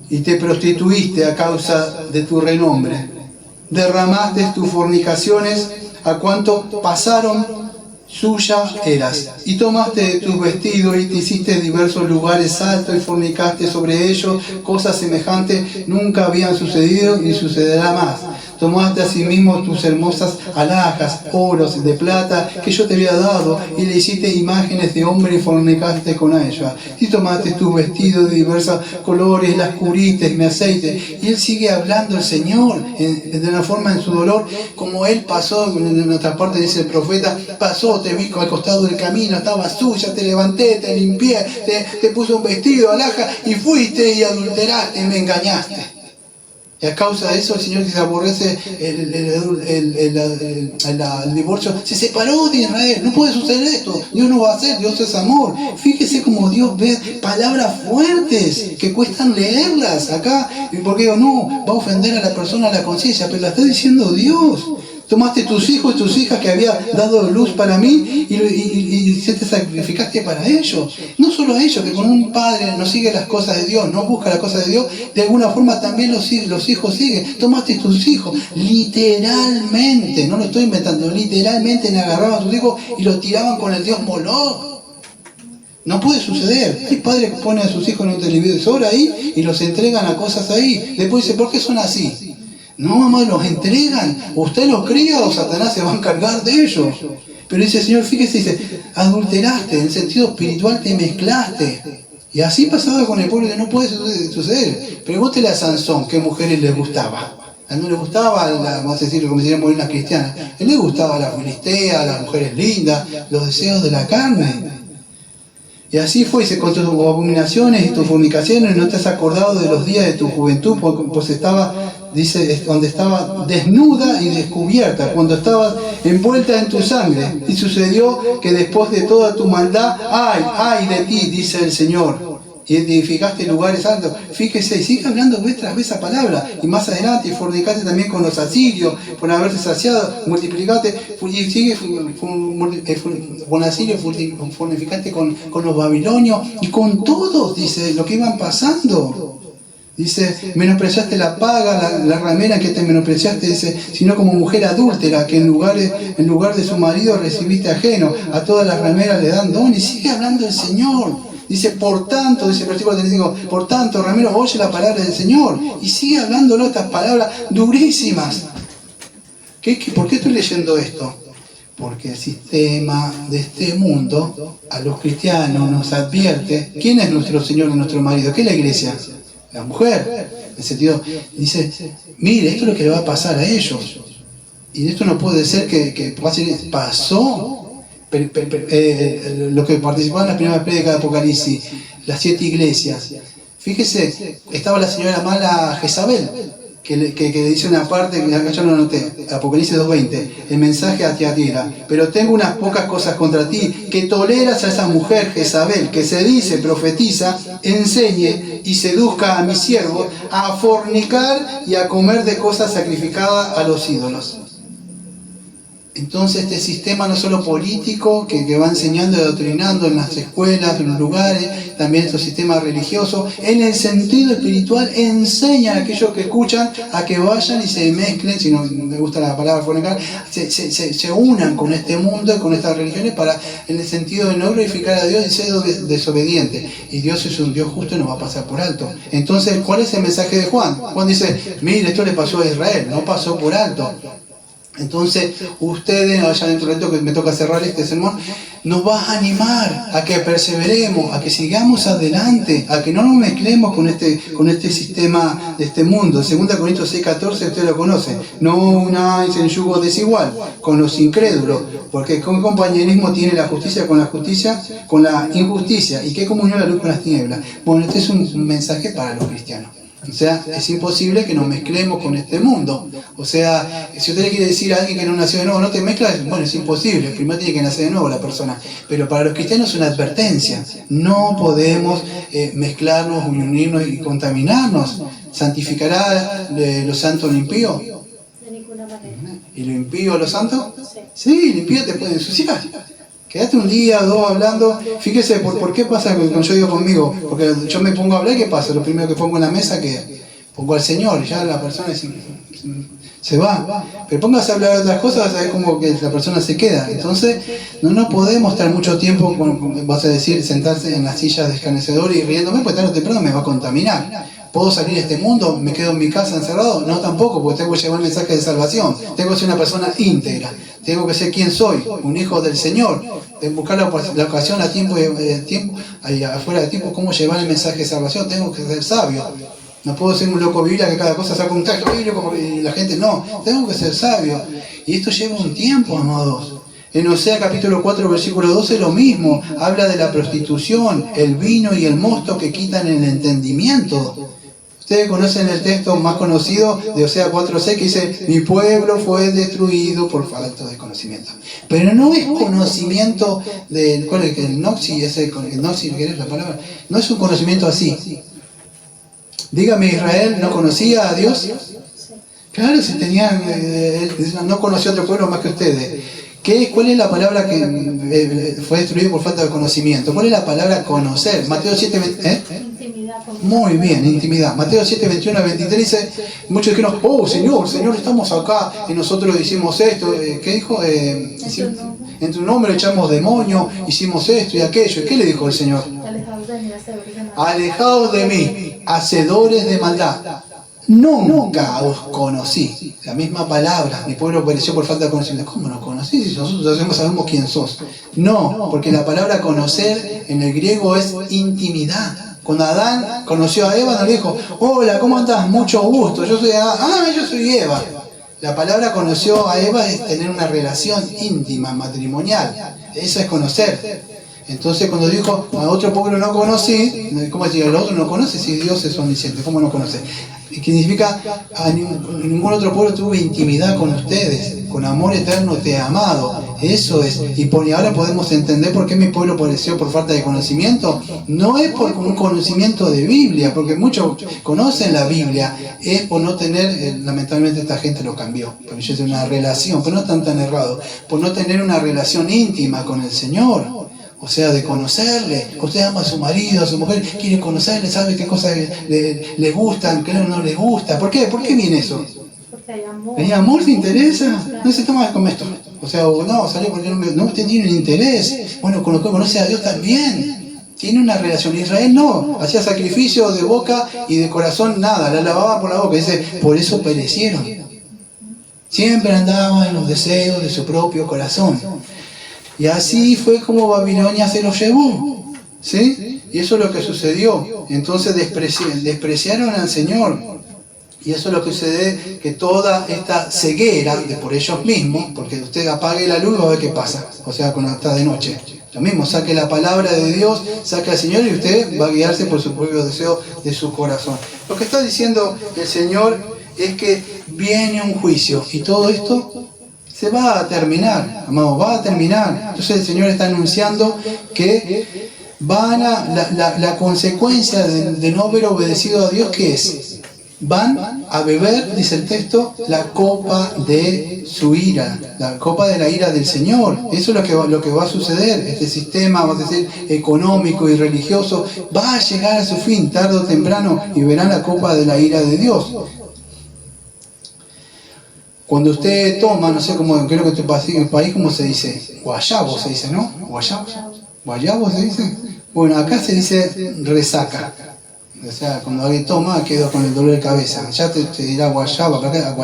y te prostituiste a causa de tu renombre. Derramaste tus fornicaciones a cuanto pasaron suya eras, y tomaste de tus vestidos y te hiciste diversos lugares altos y fornicaste sobre ellos. Cosas semejantes nunca habían sucedido ni sucederá más. Tomaste asimismo tus hermosas alhajas, oros de plata que yo te había dado, y le hiciste imágenes de hombre y fornicaste con ella. Y tomaste tus vestidos de diversos colores, las cubriste, me aceite. Y él sigue hablando el Señor de una forma en su dolor, como él pasó, en otra parte dice el profeta, pasó, te vi al costado del camino, estaba suya, te levanté, te limpié, te puse un vestido, alhaja, y fuiste y adulteraste y me engañaste. Y a causa de eso el Señor, que se aborrece el divorcio, se separó de Israel. No puede suceder esto. Dios no va a hacer, Dios es amor. Fíjese cómo Dios ve palabras fuertes que cuestan leerlas acá. Porque digo, no, va a ofender a la persona, a la conciencia, pero la está diciendo Dios. Tomaste tus hijos y tus hijas que había dado luz para mí y te sacrificaste para ellos. No solo a ellos, que con un padre no sigue las cosas de Dios, no busca las cosas de Dios, de alguna forma también los hijos siguen. Tomaste tus hijos, literalmente, no lo estoy inventando, literalmente agarraban a tus hijos y los tiraban con el dios Moloch. No puede suceder. Hay padres que ponen a sus hijos en un televisor ahí y los entregan a cosas ahí. Después dice, ¿por qué son así? No, mamá, los entregan. Usted los cría o Satanás se va a encargar de ellos. Pero dice el Señor, fíjese, dice, adulteraste, en el sentido espiritual te mezclaste. Y así pasaba con el pueblo, que no puede suceder. Pregúntele a Sansón qué mujeres le gustaba. A él no le gustaba, vamos a decirlo como si fueran las cristianas. A él le gustaba la filistea, las mujeres lindas, los deseos de la carne. Y así fue, dice, con tus abominaciones y tus fornicaciones no te has acordado de los días de tu juventud, pues estaba, dice, donde estaba desnuda y descubierta, cuando estabas envuelta en tu sangre. Y sucedió que después de toda tu maldad, ay de ti, dice el Señor, y edificaste lugares altos. Fíjese, sigue hablando vez tras vez esa palabra. Y más adelante, y fornicaste también con los asirios, por haberte saciado, multiplicaste, y sigue con asirios, fornicaste con los babilonios, y con todos, dice, lo que iban pasando. Dice, menospreciaste la paga, la ramera que te menospreciaste, dice, sino como mujer adúltera, que en lugar de su marido recibiste ajeno. A todas las rameras le dan don, y sigue hablando el Señor. Dice, por tanto, dice el versículo 35, por tanto, ramero, oye la palabra del Señor. Y sigue hablándolo estas palabras durísimas. ¿Por qué estoy leyendo esto? Porque el sistema de este mundo a los cristianos nos advierte quién es nuestro Señor y nuestro marido. ¿Qué es la iglesia? La mujer. En el sentido, dice, mire, esto es lo que le va a pasar a ellos. Y esto no puede ser que pasó. Los que participaban en las primeras prédicas de Apocalipsis, las 7 iglesias. Fíjese, estaba la señora mala Jezabel, que dice una parte, acá yo lo anoté, Apocalipsis 2.20, el mensaje a Tiatira. Pero tengo unas pocas cosas contra ti, que toleras a esa mujer Jezabel, que se dice, profetiza, enseñe y seduzca a mis siervos a fornicar y a comer de cosas sacrificadas a los ídolos. Entonces este sistema no solo político, que va enseñando y adoctrinando en las escuelas, en los lugares, también estos sistemas religiosos, en el sentido espiritual enseña a aquellos que escuchan a que vayan y se mezclen, si no me gusta la palabra fornicar, se unan con este mundo y con estas religiones para, en el sentido de no glorificar a Dios y ser desobediente. Y Dios es un Dios justo y no va a pasar por alto. Entonces, ¿cuál es el mensaje de Juan? Juan dice, mire, esto le pasó a Israel, no pasó por alto. Entonces, ustedes, allá dentro de esto que me toca cerrar este sermón, nos va a animar a que perseveremos, a que sigamos adelante, a que no nos mezclemos con este sistema de este mundo. 2 Corintios 6:14, usted lo conoce. No unáis en yugo desigual con los incrédulos, porque ¿qué compañerismo tiene la justicia con la injusticia? ¿Y qué comunión la luz con las tinieblas? Bueno, este es un mensaje para los cristianos. O sea, es imposible que nos mezclemos con este mundo. O sea, si usted le quiere decir a alguien que no nació de nuevo, no te mezclas, bueno, es imposible. Primero tiene que nacer de nuevo la persona. Pero para los cristianos es una advertencia. No podemos mezclarnos, unirnos y contaminarnos. ¿Santificará lo santo lo impío? De ninguna manera. ¿Y lo impío lo santo? Sí. Sí, el impío te puede ensuciar. Quédate un día, dos hablando. Fíjese, ¿por qué pasa cuando yo digo conmigo? Porque yo me pongo a hablar, ¿qué pasa? Lo primero que pongo en la mesa, que pongo al Señor, y ya la persona se va. Pero póngase a hablar de otras cosas, vas a ver como que la persona se queda. Entonces, no podemos estar mucho tiempo, vas a decir, sentarse en las sillas de escarnecedor y riéndome, pues tarde o temprano me va a contaminar. ¿Puedo salir de este mundo? ¿Me quedo en mi casa encerrado? No, tampoco, porque tengo que llevar el mensaje de salvación. Tengo que ser una persona íntegra. Tengo que ser quién soy, un hijo del Señor. Buscar la ocasión a tiempo, afuera de tiempo, cómo llevar el mensaje de salvación. Tengo que ser sabio. No puedo ser un loco Biblia que cada cosa saca un texto bíblico y la gente no. Tengo que ser sabio. Y esto lleva un tiempo, amados. En Osea capítulo 4, versículo 12, lo mismo. Habla de la prostitución, el vino y el mosto que quitan el entendimiento. Ustedes conocen el texto más conocido de Osea 4:6 que dice: mi pueblo fue destruido por falta de conocimiento. Pero no es conocimiento del... ¿Cuál es el noxi? El noxi, ¿qué es la palabra? No es un conocimiento así. Dígame, ¿Israel no conocía a Dios? Claro, si tenían... no conoció otro pueblo más que ustedes. ¿Cuál es la palabra que fue destruido por falta de conocimiento? ¿Cuál es la palabra conocer? Mateo 7, Intimidad. Muy bien, intimidad. Mateo 7, 21 al 23 dice, muchos dijeron: oh Señor, estamos acá y nosotros hicimos esto. ¿Qué dijo? En tu nombre echamos demonios, hicimos esto y aquello. ¿Y qué le dijo el Señor? Alejaos de mí, hacedores de maldad. Nunca os conocí. La misma palabra, mi pueblo pereció por falta de conocimiento. ¿Cómo no conocí? Si nosotros sabemos quién sos. No, porque la palabra conocer en el griego es intimidad. Cuando Adán conoció a Eva, no le dijo: hola, ¿cómo andás? Mucho gusto, yo soy Adán. Ah, yo soy Eva. La palabra conoció a Eva es tener una relación íntima, matrimonial. Eso es conocer. Entonces cuando dijo: a otro pueblo no conocí, ¿cómo decir? El otro no conoce si Dios es omnisciente. ¿Cómo no conoce? Que significa: a ningún otro pueblo tuve intimidad con ustedes, con amor eterno te he amado. Eso es. Y ahora podemos entender por qué mi pueblo pereció por falta de conocimiento. No es por un conocimiento de Biblia, porque muchos conocen la Biblia, es por no tener, lamentablemente esta gente lo cambió, porque yo tengo una relación, pero no están tan errados, por no tener una relación íntima con el Señor. O sea, de conocerle. Usted ama a su marido, a su mujer, quiere conocerle, sabe qué cosas le gustan, qué no le gusta. ¿Por qué? ¿Por qué viene eso? Porque hay amor. ¿El amor te interesa? No se toma con esto. O sea, no, salió porque no, usted tiene un interés. Bueno, con lo que conoce a Dios también. Tiene una relación. Israel no, hacía sacrificio de boca y de corazón nada, la lavaba por la boca. Dice: por eso perecieron. Siempre andaba en los deseos de su propio corazón. Y así fue como Babilonia se los llevó, ¿sí? Y eso es lo que sucedió. Entonces despreciaron al Señor. Y eso es lo que sucede, que toda esta ceguera de por ellos mismos, porque usted apague la luz y va a ver qué pasa. O sea, cuando está de noche. Lo mismo, saque la palabra de Dios, saque al Señor y usted va a guiarse por su propio deseo de su corazón. Lo que está diciendo el Señor es que viene un juicio y todo esto se va a terminar, amados, va a terminar. Entonces el Señor está anunciando que la consecuencia de no haber obedecido a Dios, ¿qué es? Van a beber, dice el texto, la copa de su ira, la copa de la ira del Señor. Eso es lo que va a suceder. Este sistema, vamos a decir, económico y religioso, va a llegar a su fin tarde o temprano y verán la copa de la ira de Dios. Cuando usted toma, no sé cómo, creo que en tu país, ¿cómo se dice? Guayabo se dice, ¿no? ¿Guayabo se dice? Bueno, acá se dice resaca. O sea, cuando alguien toma, quedó con el dolor de cabeza. Ya te dirá guayaba. ¿Guayaba?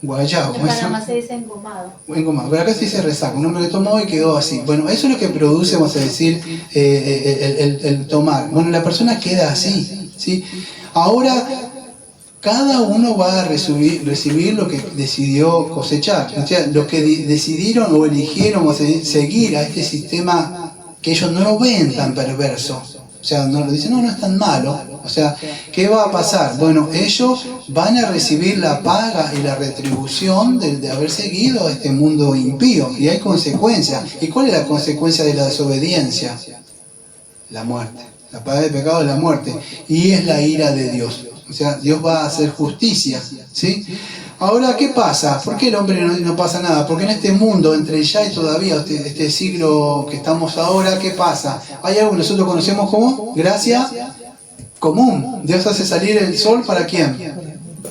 Guayabo. En Panamá se dice engomado. Engomado. Pero acá se dice resaca. Un hombre que tomó y quedó así. Bueno, eso es lo que produce, vamos a decir, el tomar. Bueno, la persona queda así, ¿sí? Ahora, cada uno va a recibir lo que decidió cosechar. O sea, lo que decidieron o eligieron, vamos a decir, seguir a este sistema que ellos no lo ven tan perverso. O sea, no lo dicen: no es tan malo. O sea, ¿qué va a pasar? Bueno, ellos van a recibir la paga y la retribución de haber seguido a este mundo impío. Y hay consecuencias. ¿Y cuál es la consecuencia de la desobediencia? La muerte. La paga del pecado es la muerte. Y es la ira de Dios. O sea, Dios va a hacer justicia, ¿sí? Ahora, ¿qué pasa? ¿Por qué el hombre no pasa nada? Porque en este mundo, entre ya y todavía, este siglo que estamos ahora, ¿qué pasa? Hay algo que nosotros conocemos como gracia común. Dios hace salir el sol ¿para quién?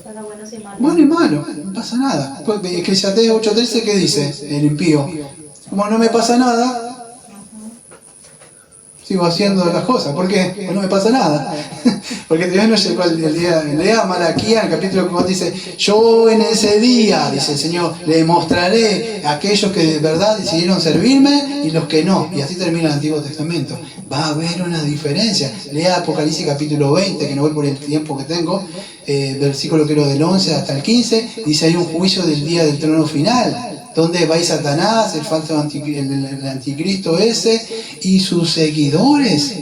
Para buenos y malos. Bueno y malo, no pasa nada. Eclesiastés 8:13, ¿qué dice el impío? Como no me pasa nada, sigo haciendo las cosas. ¿Por qué? Pues no me pasa nada. Porque todavía no llegó el día Malaquía, en el capítulo que dice, yo en ese día, dice el Señor, le mostraré a aquellos que de verdad decidieron servirme y los que no. Y así termina el Antiguo Testamento. Va a haber una diferencia. Lea Apocalipsis capítulo 20, que no voy por el tiempo que tengo, versículo creo del 11 hasta el 15, dice hay un juicio del día del trono final, donde va a ir Satanás, el falso el anticristo ese, y sus seguidores.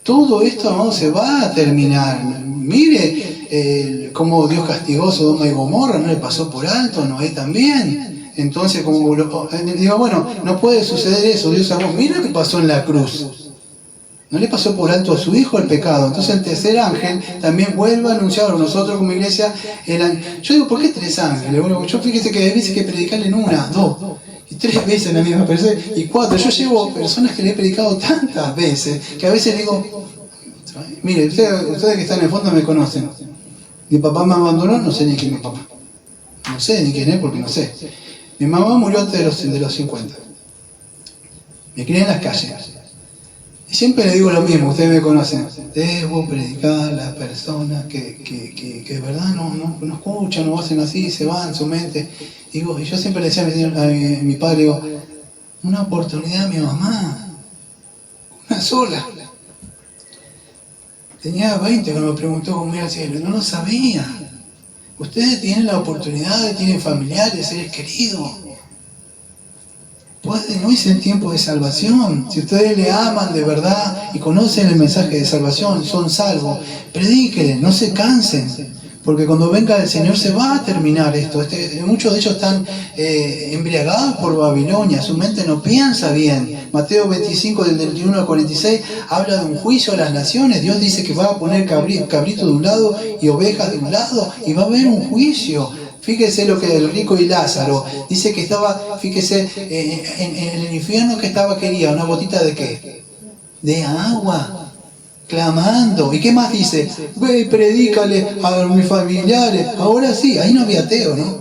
Todo esto no se va a terminar. Mire cómo Dios castigó Sodoma y Gomorra, no le pasó por alto, Noé también. Entonces, como digo, bueno, no puede suceder eso. Dios amó, mira lo que pasó en la cruz. No le pasó por alto a su hijo el pecado. Entonces el tercer ángel también vuelve a anunciar. Nosotros como iglesia, yo digo, ¿por qué 3 ángeles? Bueno, yo fíjese que hay veces que predicarle en 1, 2, y 3 veces en la misma persona, y 4. Yo llevo personas que le he predicado tantas veces, que a veces digo, mire, ustedes que están en el fondo me conocen. Mi papá me abandonó, no sé ni quién es mi papá. No sé ni quién es porque no sé. Mi mamá murió antes de los 50. Me crié en las calles. Y siempre le digo lo mismo, ustedes me conocen. Debo predicar a las personas que de verdad no escuchan, no hacen así, se van, su mente. Digo, y yo siempre le decía a mi padre, digo, una oportunidad a mi mamá. Una sola. Tenía 20 cuando me preguntó cómo iba al cielo. No lo sabía. Ustedes tienen la oportunidad, tienen familiares, seres queridos. Hoy es el tiempo de salvación. Si ustedes le aman de verdad y conocen el mensaje de salvación, son salvos, predíquenle, no se cansen. Porque cuando venga el Señor se va a terminar esto. Muchos de ellos están embriagados por Babilonia, su mente no piensa bien. Mateo 25, del 21 al 46, habla de un juicio a las naciones. Dios dice que va a poner cabrito de un lado y ovejas de un lado, y va a haber un juicio. Fíjese lo que el rico y Lázaro dice que estaba, fíjese, en el infierno que estaba quería, una botita de ¿qué? De agua, clamando. ¿Y qué más dice? Ve y predícale a mis familiares. Ahora sí, ahí no había ateo, ¿no?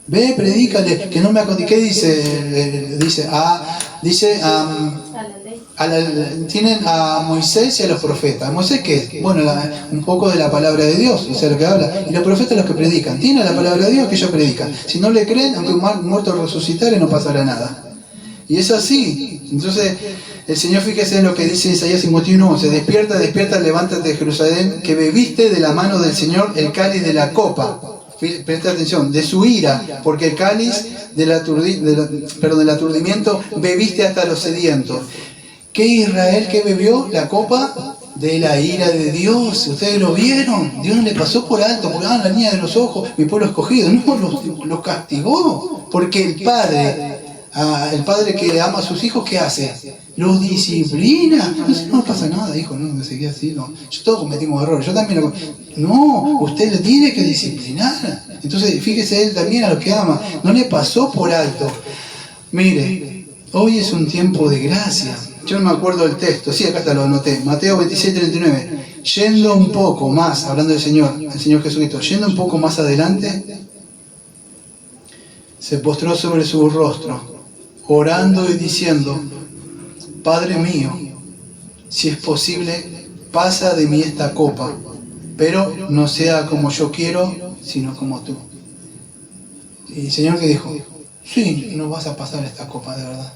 Ve, predícale, que no me acondice. ¿Qué dice? Tienen a Moisés y a los profetas. ¿Moisés qué es? Bueno, un poco de la palabra de Dios, o sea, lo que habla. Y los profetas los que predican. Tienen la palabra de Dios que ellos predican. Si no le creen, aunque un muerto resucitare, no pasará nada. Y es así. Entonces, el Señor, fíjese en lo que dice Isaías 51:11. Despierta, despierta, levántate, Jerusalén, que bebiste de la mano del Señor el cáliz de la copa. Presta atención, de su ira, porque el cáliz del aturdimiento bebiste hasta los sedientos. ¿Qué Israel que bebió? La copa de la ira de Dios. Ustedes lo vieron. Dios no le pasó por alto, porque la niña de los ojos, mi pueblo escogido. No, los castigó. Porque el padre que ama a sus hijos, ¿qué hace? Los disciplina. No pasa nada, hijo, no seguía así. No. Todos cometimos errores. Yo también No, usted le tiene que disciplinar. Entonces, fíjese él también a los que ama. No le pasó por alto. Mire, hoy es un tiempo de gracia. Yo no me acuerdo del texto, sí, acá está, lo anoté. Mateo 26:39. Yendo un poco más, hablando del Señor, el Señor Jesucristo, yendo un poco más adelante, se postró sobre su rostro, orando y diciendo, Padre mío, si es posible, pasa de mí esta copa, pero no sea como yo quiero, sino como tú. Y el Señor que dijo, sí, no vas a pasar esta copa de verdad.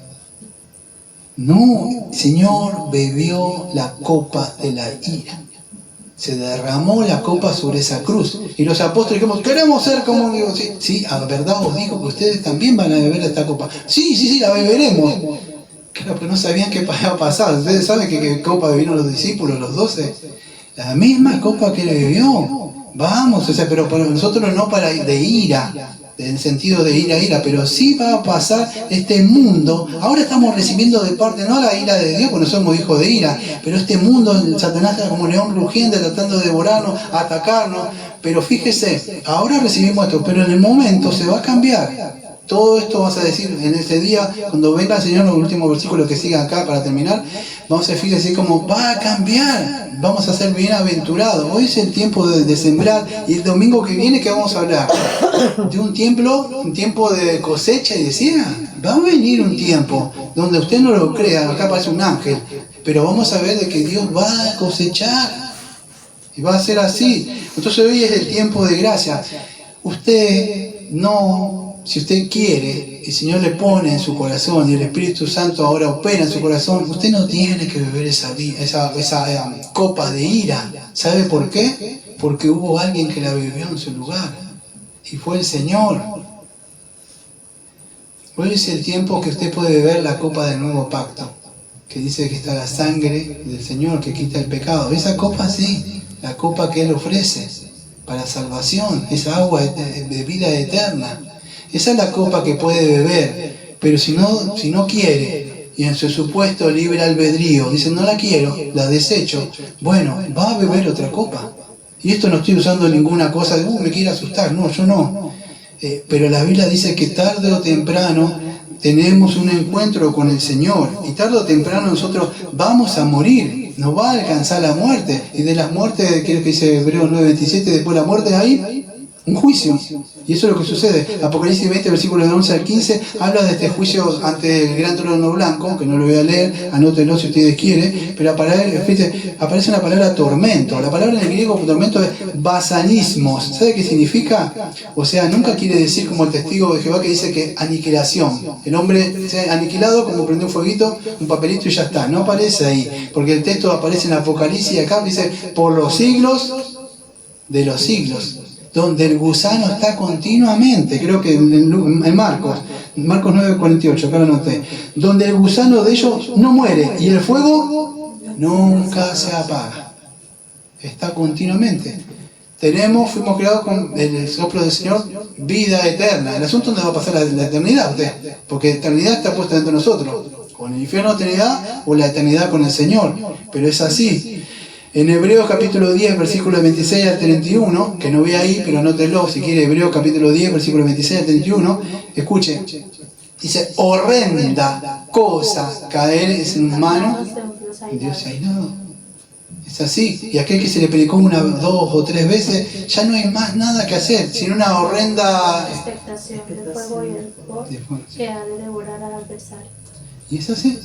No, el Señor bebió la copa de la ira. Se derramó la copa sobre esa cruz. Y los apóstoles dijimos, queremos ser como Dios. Sí, a verdad os digo que ustedes también van a beber esta copa. Sí, la beberemos. Claro, pero no sabían qué iba a pasar. Ustedes saben qué copa bebieron los discípulos, los 12. La misma copa que le bebió. Vamos, pero nosotros no para de ira. en el sentido de ira, pero sí va a pasar este mundo. Ahora estamos recibiendo de parte, no la ira de Dios, porque no somos hijos de ira, pero este mundo, Satanás está como león rugiente tratando de devorarnos, atacarnos. Pero fíjese, ahora recibimos esto, pero en el momento se va a cambiar. Todo esto vas a decir en ese día, cuando venga el Señor, los últimos versículos que sigan acá para terminar, vamos a fíjense cómo va a cambiar, vamos a ser bienaventurados. Hoy es el tiempo de sembrar, y el domingo que viene, ¿qué vamos a hablar? De un tiempo de cosecha y de siega. Va a venir un tiempo donde usted no lo crea, acá aparece un ángel, pero vamos a ver de que Dios va a cosechar, y va a ser así. Entonces hoy es el tiempo de gracia. Usted no... Si usted quiere, el Señor le pone en su corazón y el Espíritu Santo ahora opera en su corazón, usted no tiene que beber esa copa de ira. ¿Sabe por qué? Porque hubo alguien que la bebió en su lugar y fue el Señor. Hoy es el tiempo que usted puede beber la copa del nuevo pacto, que dice que está la sangre del Señor que quita el pecado. Esa copa sí, la copa que Él ofrece para salvación, esa agua de vida eterna. Esa es la copa que puede beber, pero si no quiere, y en su supuesto libre albedrío, dice no la quiero, la desecho, bueno, va a beber otra copa. Y esto no estoy usando ninguna cosa de, me quiere asustar, no, yo no. Pero la Biblia dice que tarde o temprano tenemos un encuentro con el Señor, y tarde o temprano nosotros vamos a morir, nos va a alcanzar la muerte, y de las muertes, creo que dice Hebreos 9:27, después de la muerte hay un juicio. Y eso es lo que sucede. Apocalipsis 20, versículos de 11 al 15, habla de este juicio ante el gran trono blanco, que no lo voy a leer, anótenlo si ustedes quieren, pero aparece una palabra tormento. La palabra en el griego tormento es basanismos. ¿Sabe qué significa? O sea, nunca quiere decir como el testigo de Jehová que dice que aniquilación. El hombre se ha aniquilado como prende un fueguito, un papelito y ya está. No aparece ahí, porque el texto aparece en Apocalipsis y acá dice por los siglos de los siglos, donde el gusano está continuamente, creo que en Marcos 9:48, acá lo anoté, donde el gusano de ellos no muere y el fuego nunca se apaga, está continuamente. Fuimos creados con el soplo del Señor, vida eterna. El asunto es dónde va a pasar la eternidad usted, porque la eternidad está puesta dentro de nosotros, con el infierno la eternidad o la eternidad con el Señor, pero es así. En Hebreos capítulo 10, versículos 26 al 31, que no ve ahí, pero anótelo si quiere, Hebreos capítulo 10, versículos 26 al 31, escuche, dice, horrenda cosa caer en manos de Dios airado. Es así, y aquel que se le predicó una, dos o tres veces, ya no hay más nada que hacer, sino una horrenda expectación del fuego y el fuego que ha de devorar al adversario. Y es así.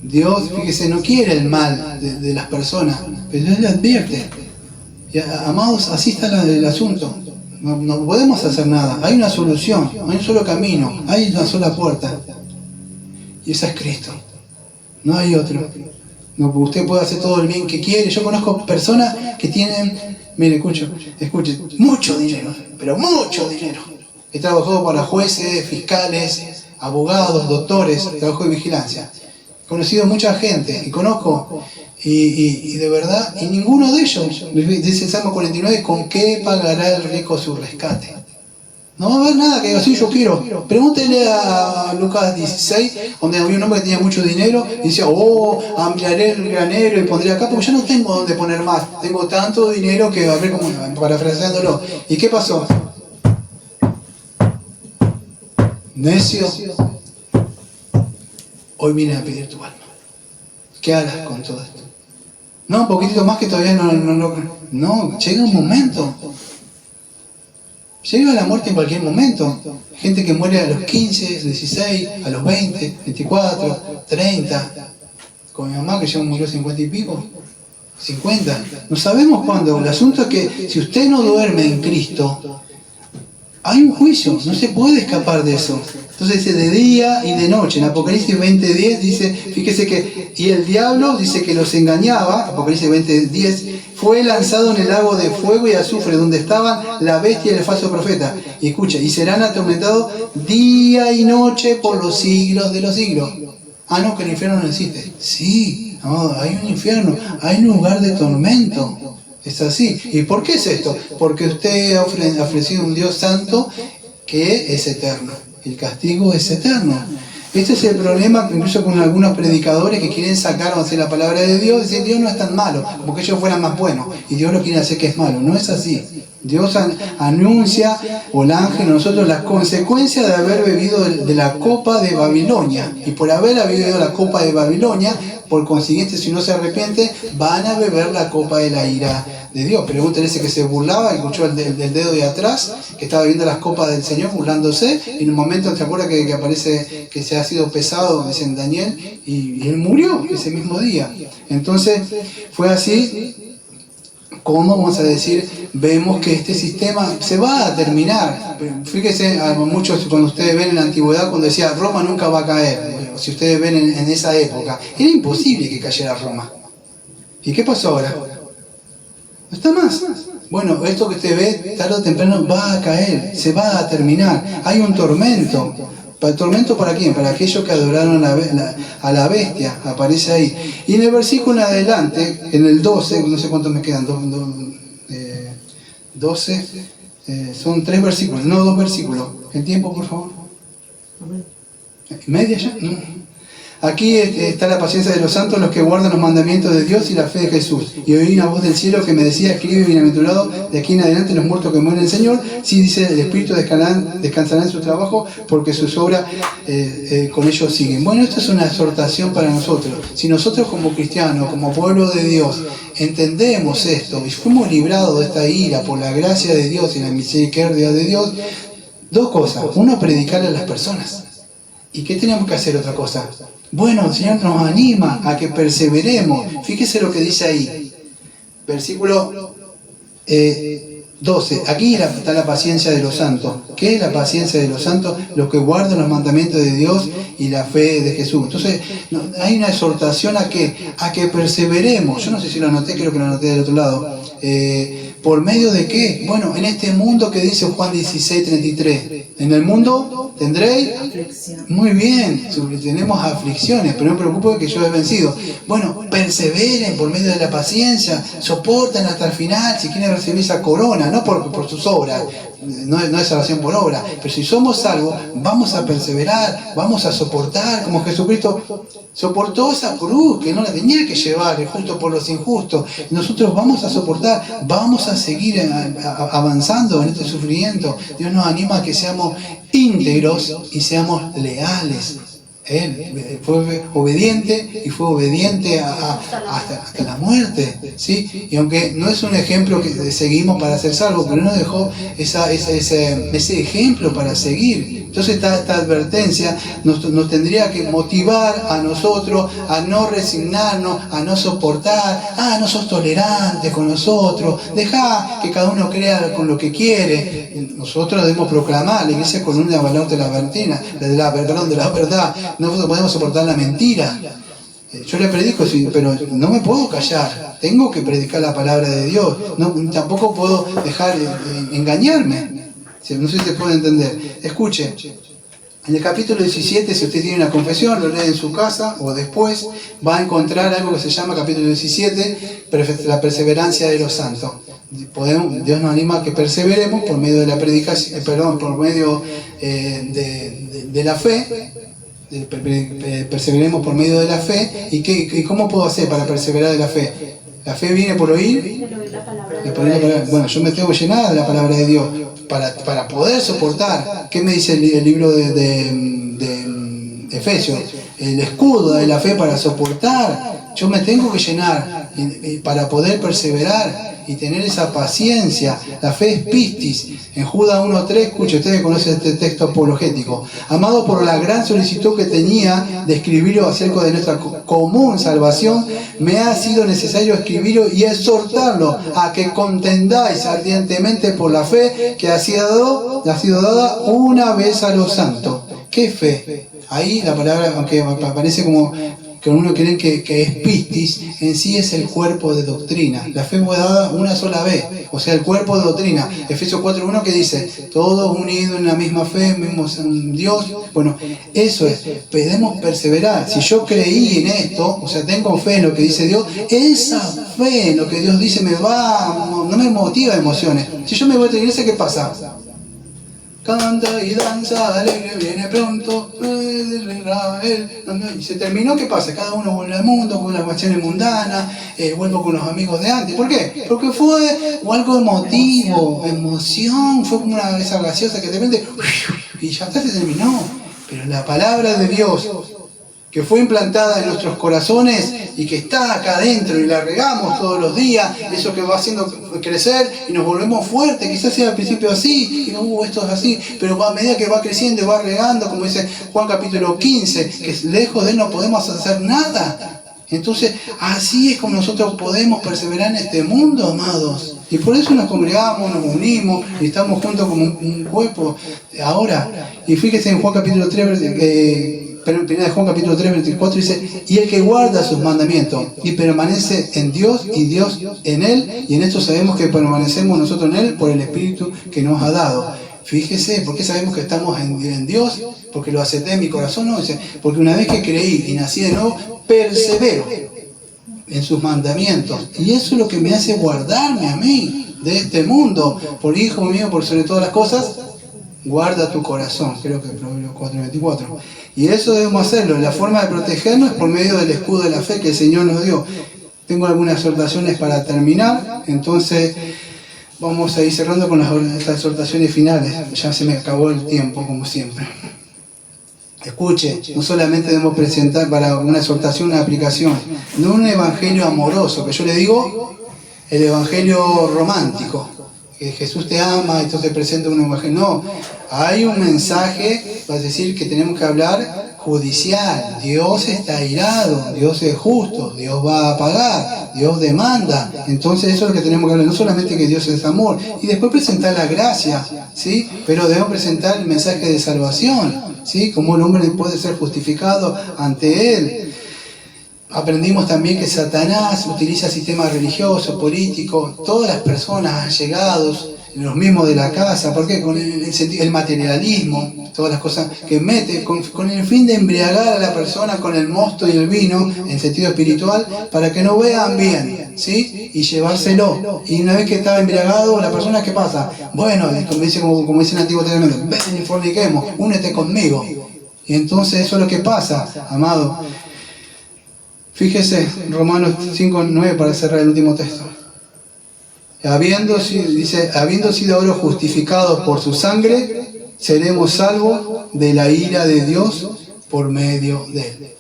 Dios, fíjese, no quiere el mal de las personas, pero Él le advierte. Y, amados, así está el asunto. No podemos hacer nada. Hay una solución, hay un solo camino, hay una sola puerta. Y esa es Cristo. No hay otro. No, usted puede hacer todo el bien que quiere. Yo conozco personas que tienen, mire, escuche, mucho dinero, pero mucho dinero. He trabajado para jueces, fiscales, abogados, doctores, trabajo de vigilancia. He conocido mucha gente y conozco, y de verdad, y ninguno de ellos, dice el Salmo 49, ¿con qué pagará el rico su rescate? No va a haber nada que diga, sí, yo quiero. Pregúntele a Lucas 16, donde había un hombre que tenía mucho dinero y decía, ampliaré el granero y pondré acá, porque yo no tengo dónde poner más. Tengo tanto dinero que, a ver, como parafraseándolo. ¿Y qué pasó? Necio, hoy vine a pedir tu alma. ¿Qué harás con todo esto? No, un poquitito más que todavía no, llega un momento. Llega la muerte en cualquier momento. Gente que muere a los 15, 16, a los 20, 24, 30. Con mi mamá que ya murió 50 y pico. 50. No sabemos cuándo. El asunto es que si usted no duerme en Cristo, hay un juicio. No se puede escapar de eso. Entonces dice de día y de noche. En Apocalipsis 20:10 dice, fíjese que, y el diablo dice que los engañaba, Apocalipsis 20:10, fue lanzado en el lago de fuego y azufre, donde estaban la bestia y el falso profeta. Y escucha, y serán atormentados día y noche por los siglos de los siglos. Ah, no, que el infierno no existe. Sí, no, hay un infierno, hay un lugar de tormento. Es así. ¿Y por qué es esto? Porque usted ha ofrecido un Dios santo que es eterno. El castigo es eterno. Este es el problema, incluso con algunos predicadores que quieren sacar o hacer la palabra de Dios, decir Dios no es tan malo, como que ellos fueran más buenos, y Dios lo quiere hacer que es malo. No es así. Dios anuncia, o el ángel, a nosotros las consecuencias de haber bebido de la copa de Babilonia. Y por haber bebido la copa de Babilonia, por consiguiente, si no se arrepiente, van a beber la copa de la ira de Dios. Pregúntale ese que se burlaba, escuchó el dedo de atrás, que estaba viendo las copas del Señor burlándose, y en un momento se acuerda que aparece que se ha sido pesado, dicen Daniel, y él murió ese mismo día. Entonces, fue así como, vamos a decir, vemos que este sistema se va a terminar. Fíjense, muchos cuando ustedes ven en la antigüedad, cuando decía Roma nunca va a caer, si ustedes ven en esa época, era imposible que cayera Roma. ¿Y qué pasó ahora? No está más. Bueno, esto que usted ve, tarde o temprano va a caer, se va a terminar. Hay un tormento. ¿El tormento para quién? Para aquellos que adoraron a la bestia, aparece ahí. Y en el versículo adelante, en el 12, no sé cuántos me quedan, 12, son 3 versículos, no 2 versículos. ¿El tiempo, por favor? ¿Media ya? No. Aquí está la paciencia de los santos, los que guardan los mandamientos de Dios y la fe de Jesús. Y oí una voz del cielo que me decía, escribe bienaventurado de aquí en adelante los muertos que mueren en el Señor. Sí, dice, el Espíritu descansará en su trabajo porque sus obras con ellos siguen. Bueno, esto es una exhortación para nosotros. Si nosotros como cristianos, como pueblo de Dios, entendemos esto y fuimos librados de esta ira por la gracia de Dios y la misericordia de Dios, 2 cosas. Uno, predicarle a las personas. ¿Y qué tenemos que hacer otra cosa? Bueno, el Señor nos anima a que perseveremos. Fíjese lo que dice ahí. Versículo 12. Aquí está la paciencia de los santos. ¿Qué es la paciencia de los santos? Los que guardan los mandamientos de Dios y la fe de Jesús. Entonces, hay una exhortación a que perseveremos. Yo no sé si lo anoté, creo que lo anoté del otro lado. ¿Por medio de qué? Bueno, en este mundo que dice Juan 16:33. En el mundo tendréis aflicción. Muy bien, tenemos aflicciones, pero no me preocupo que yo he vencido. Bueno, perseveren por medio de la paciencia, soporten hasta el final si quieren recibir esa corona, no por sus obras. No es salvación por obra, pero si somos salvos, vamos a perseverar, vamos a soportar, como Jesucristo soportó esa cruz que no la tenía que llevar, justo por los injustos. Nosotros vamos a soportar, vamos a seguir avanzando en este sufrimiento. Dios nos anima a que seamos íntegros y seamos leales. Él fue obediente y fue obediente hasta la muerte, ¿sí? Y aunque no es un ejemplo que seguimos para ser salvos, pero nos dejó ese ejemplo para seguir. Entonces esta advertencia nos tendría que motivar a nosotros a no resignarnos, a no soportar. No sos tolerante con nosotros, dejá que cada uno crea con lo que quiere. Nosotros debemos proclamar, la iglesia es columna de la de la verdad. No podemos soportar la mentira. Yo le predico, pero no me puedo callar. Tengo que predicar la palabra de Dios. Tampoco puedo dejar engañarme. No sé si se puede entender. Escuche, en el capítulo 17, si usted tiene una confesión, lo lee en su casa o después, va a encontrar algo que se llama capítulo 17, la perseverancia de los santos. Dios nos anima a que perseveremos por medio de la predicación, por medio de la fe. Perseveremos por medio de la fe. ¿Y cómo puedo hacer para perseverar de la fe? La fe viene por oír. Bueno, yo me tengo llenada de la palabra de Dios para poder soportar. ¿Qué me dice el libro de Efesios? El escudo de la fe para soportar. Yo me tengo que llenar para poder perseverar y tener esa paciencia. La fe es pistis. En Judas 1:3, escuche, ustedes conocen este texto apologético. Amado, por la gran solicitud que tenía de escribirlo acerca de nuestra común salvación, me ha sido necesario escribirlo y exhortarlo a que contendáis ardientemente por la fe que ha sido dada una vez a los santos. ¿Qué fe? Ahí la palabra, aunque aparece como que uno cree que es pistis, en sí es el cuerpo de doctrina. La fe fue dada una sola vez, o sea, el cuerpo de doctrina. Efesios 4:1 que dice, todos unidos en la misma fe, mismo Dios. Bueno, eso es, podemos perseverar. Si yo creí en esto, o sea, tengo fe en lo que dice Dios, esa fe en lo que Dios dice no me motiva emociones. Si yo me voy a la iglesia, ¿qué pasa? Canta y danza, alegre viene pronto, Israel. Y se terminó, ¿qué pasa? Cada uno vuelve al mundo con las cuestiones mundanas, vuelvo con los amigos de antes. ¿Por qué? Porque fue algo emotivo, emoción, fue como una esa gaseosa que de repente, y ya está, se terminó. Pero la palabra de Dios, que fue implantada en nuestros corazones y que está acá adentro y la regamos todos los días, eso que va haciendo crecer y nos volvemos fuertes, quizás sea al principio así, y no, esto es así, pero a medida que va creciendo y va regando, como dice Juan capítulo 15, que lejos de él no podemos hacer nada. Entonces, así es como nosotros podemos perseverar en este mundo, amados. Y por eso nos congregamos, nos unimos y estamos juntos como un cuerpo. Ahora, y fíjese en Juan capítulo 3, pero en 1 Juan capítulo 3, 24 dice, y el que guarda sus mandamientos y permanece en Dios y Dios en él, y en esto sabemos que permanecemos nosotros en él por el Espíritu que nos ha dado. Fíjese, ¿por qué sabemos que estamos en Dios? Porque lo acepté en mi corazón, no, dice, porque una vez que creí y nací de nuevo, persevero en sus mandamientos. Y eso es lo que me hace guardarme a mí de este mundo. Por hijo mío, por sobre todas las cosas, guarda tu corazón. Creo que Proverbios 4:24. Y eso debemos hacerlo. La forma de protegernos es por medio del escudo de la fe que el Señor nos dio. Tengo algunas exhortaciones para terminar. Entonces vamos a ir cerrando con estas exhortaciones finales. Ya se me acabó el tiempo, como siempre. Escuche, no solamente debemos presentar para una exhortación, una aplicación, no un evangelio amoroso, que yo le digo el evangelio romántico, que Jesús te ama, entonces presenta un evangelio. No, hay un mensaje, va a decir que tenemos que hablar judicial. Dios está airado, Dios es justo, Dios va a pagar, Dios demanda. Entonces eso es lo que tenemos que hablar, no solamente que Dios es amor, y después presentar la gracia, ¿sí? Pero debemos presentar el mensaje de salvación, ¿sí? Cómo el hombre puede ser justificado ante Él. Aprendimos también que Satanás utiliza sistemas religiosos, políticos, todas las personas allegados, los mismos de la casa, ¿por qué? Con el materialismo, todas las cosas que mete, con el fin de embriagar a la persona con el mosto y el vino, en sentido espiritual, para que no vean bien, ¿sí? Y llevárselo. Y una vez que está embriagado, la persona, ¿qué pasa? Bueno, como dice el Antiguo Testamento, ven y forniquemos, únete conmigo. Y entonces eso es lo que pasa, amado. Fíjese, Romanos 5:9 para cerrar el último texto. Habiendo sido ahora justificados por su sangre, seremos salvos de la ira de Dios por medio de él.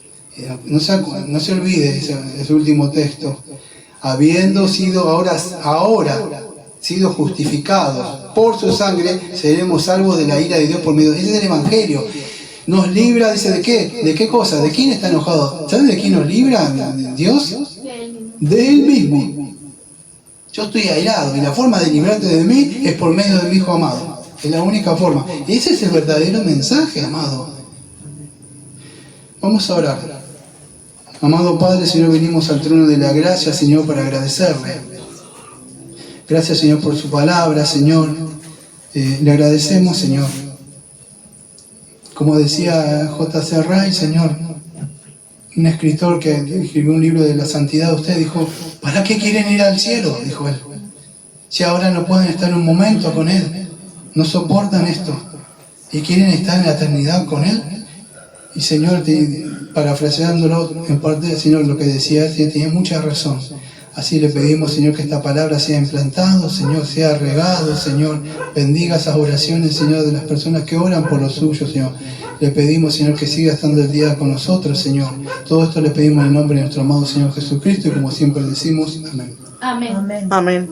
No se olvide ese último texto. Habiendo sido ahora sido justificados por su sangre, seremos salvos de la ira de Dios por medio de él. Ese es el Evangelio. Nos libra, dice, ¿de qué? ¿De qué cosa? ¿De quién está enojado? ¿Sabes de quién nos libra? ¿De Dios? De Él mismo. Yo estoy airado y la forma de librarte de mí es por medio de mi Hijo amado. Es la única forma. Ese es el verdadero mensaje, amado. Vamos a orar. Amado Padre, Señor, venimos al trono de la gracia, Señor, para agradecerle. Gracias, Señor, por su palabra, Señor. Le agradecemos, Señor. Como decía J.C. Ryle, Señor, un escritor que escribió un libro de la santidad, usted dijo, ¿para qué quieren ir al cielo? Dijo él. Si ahora no pueden estar un momento con Él, no soportan esto y quieren estar en la eternidad con Él. Y Señor, parafraseándolo en parte, Señor, lo que decía él, tiene mucha razón. Así le pedimos, Señor, que esta palabra sea implantada, Señor, sea regado, Señor. Bendiga esas oraciones, Señor, de las personas que oran por los suyos, Señor. Le pedimos, Señor, que siga estando el día con nosotros, Señor. Todo esto le pedimos en el nombre de nuestro amado Señor Jesucristo y como siempre decimos, amén. Amén. Amén.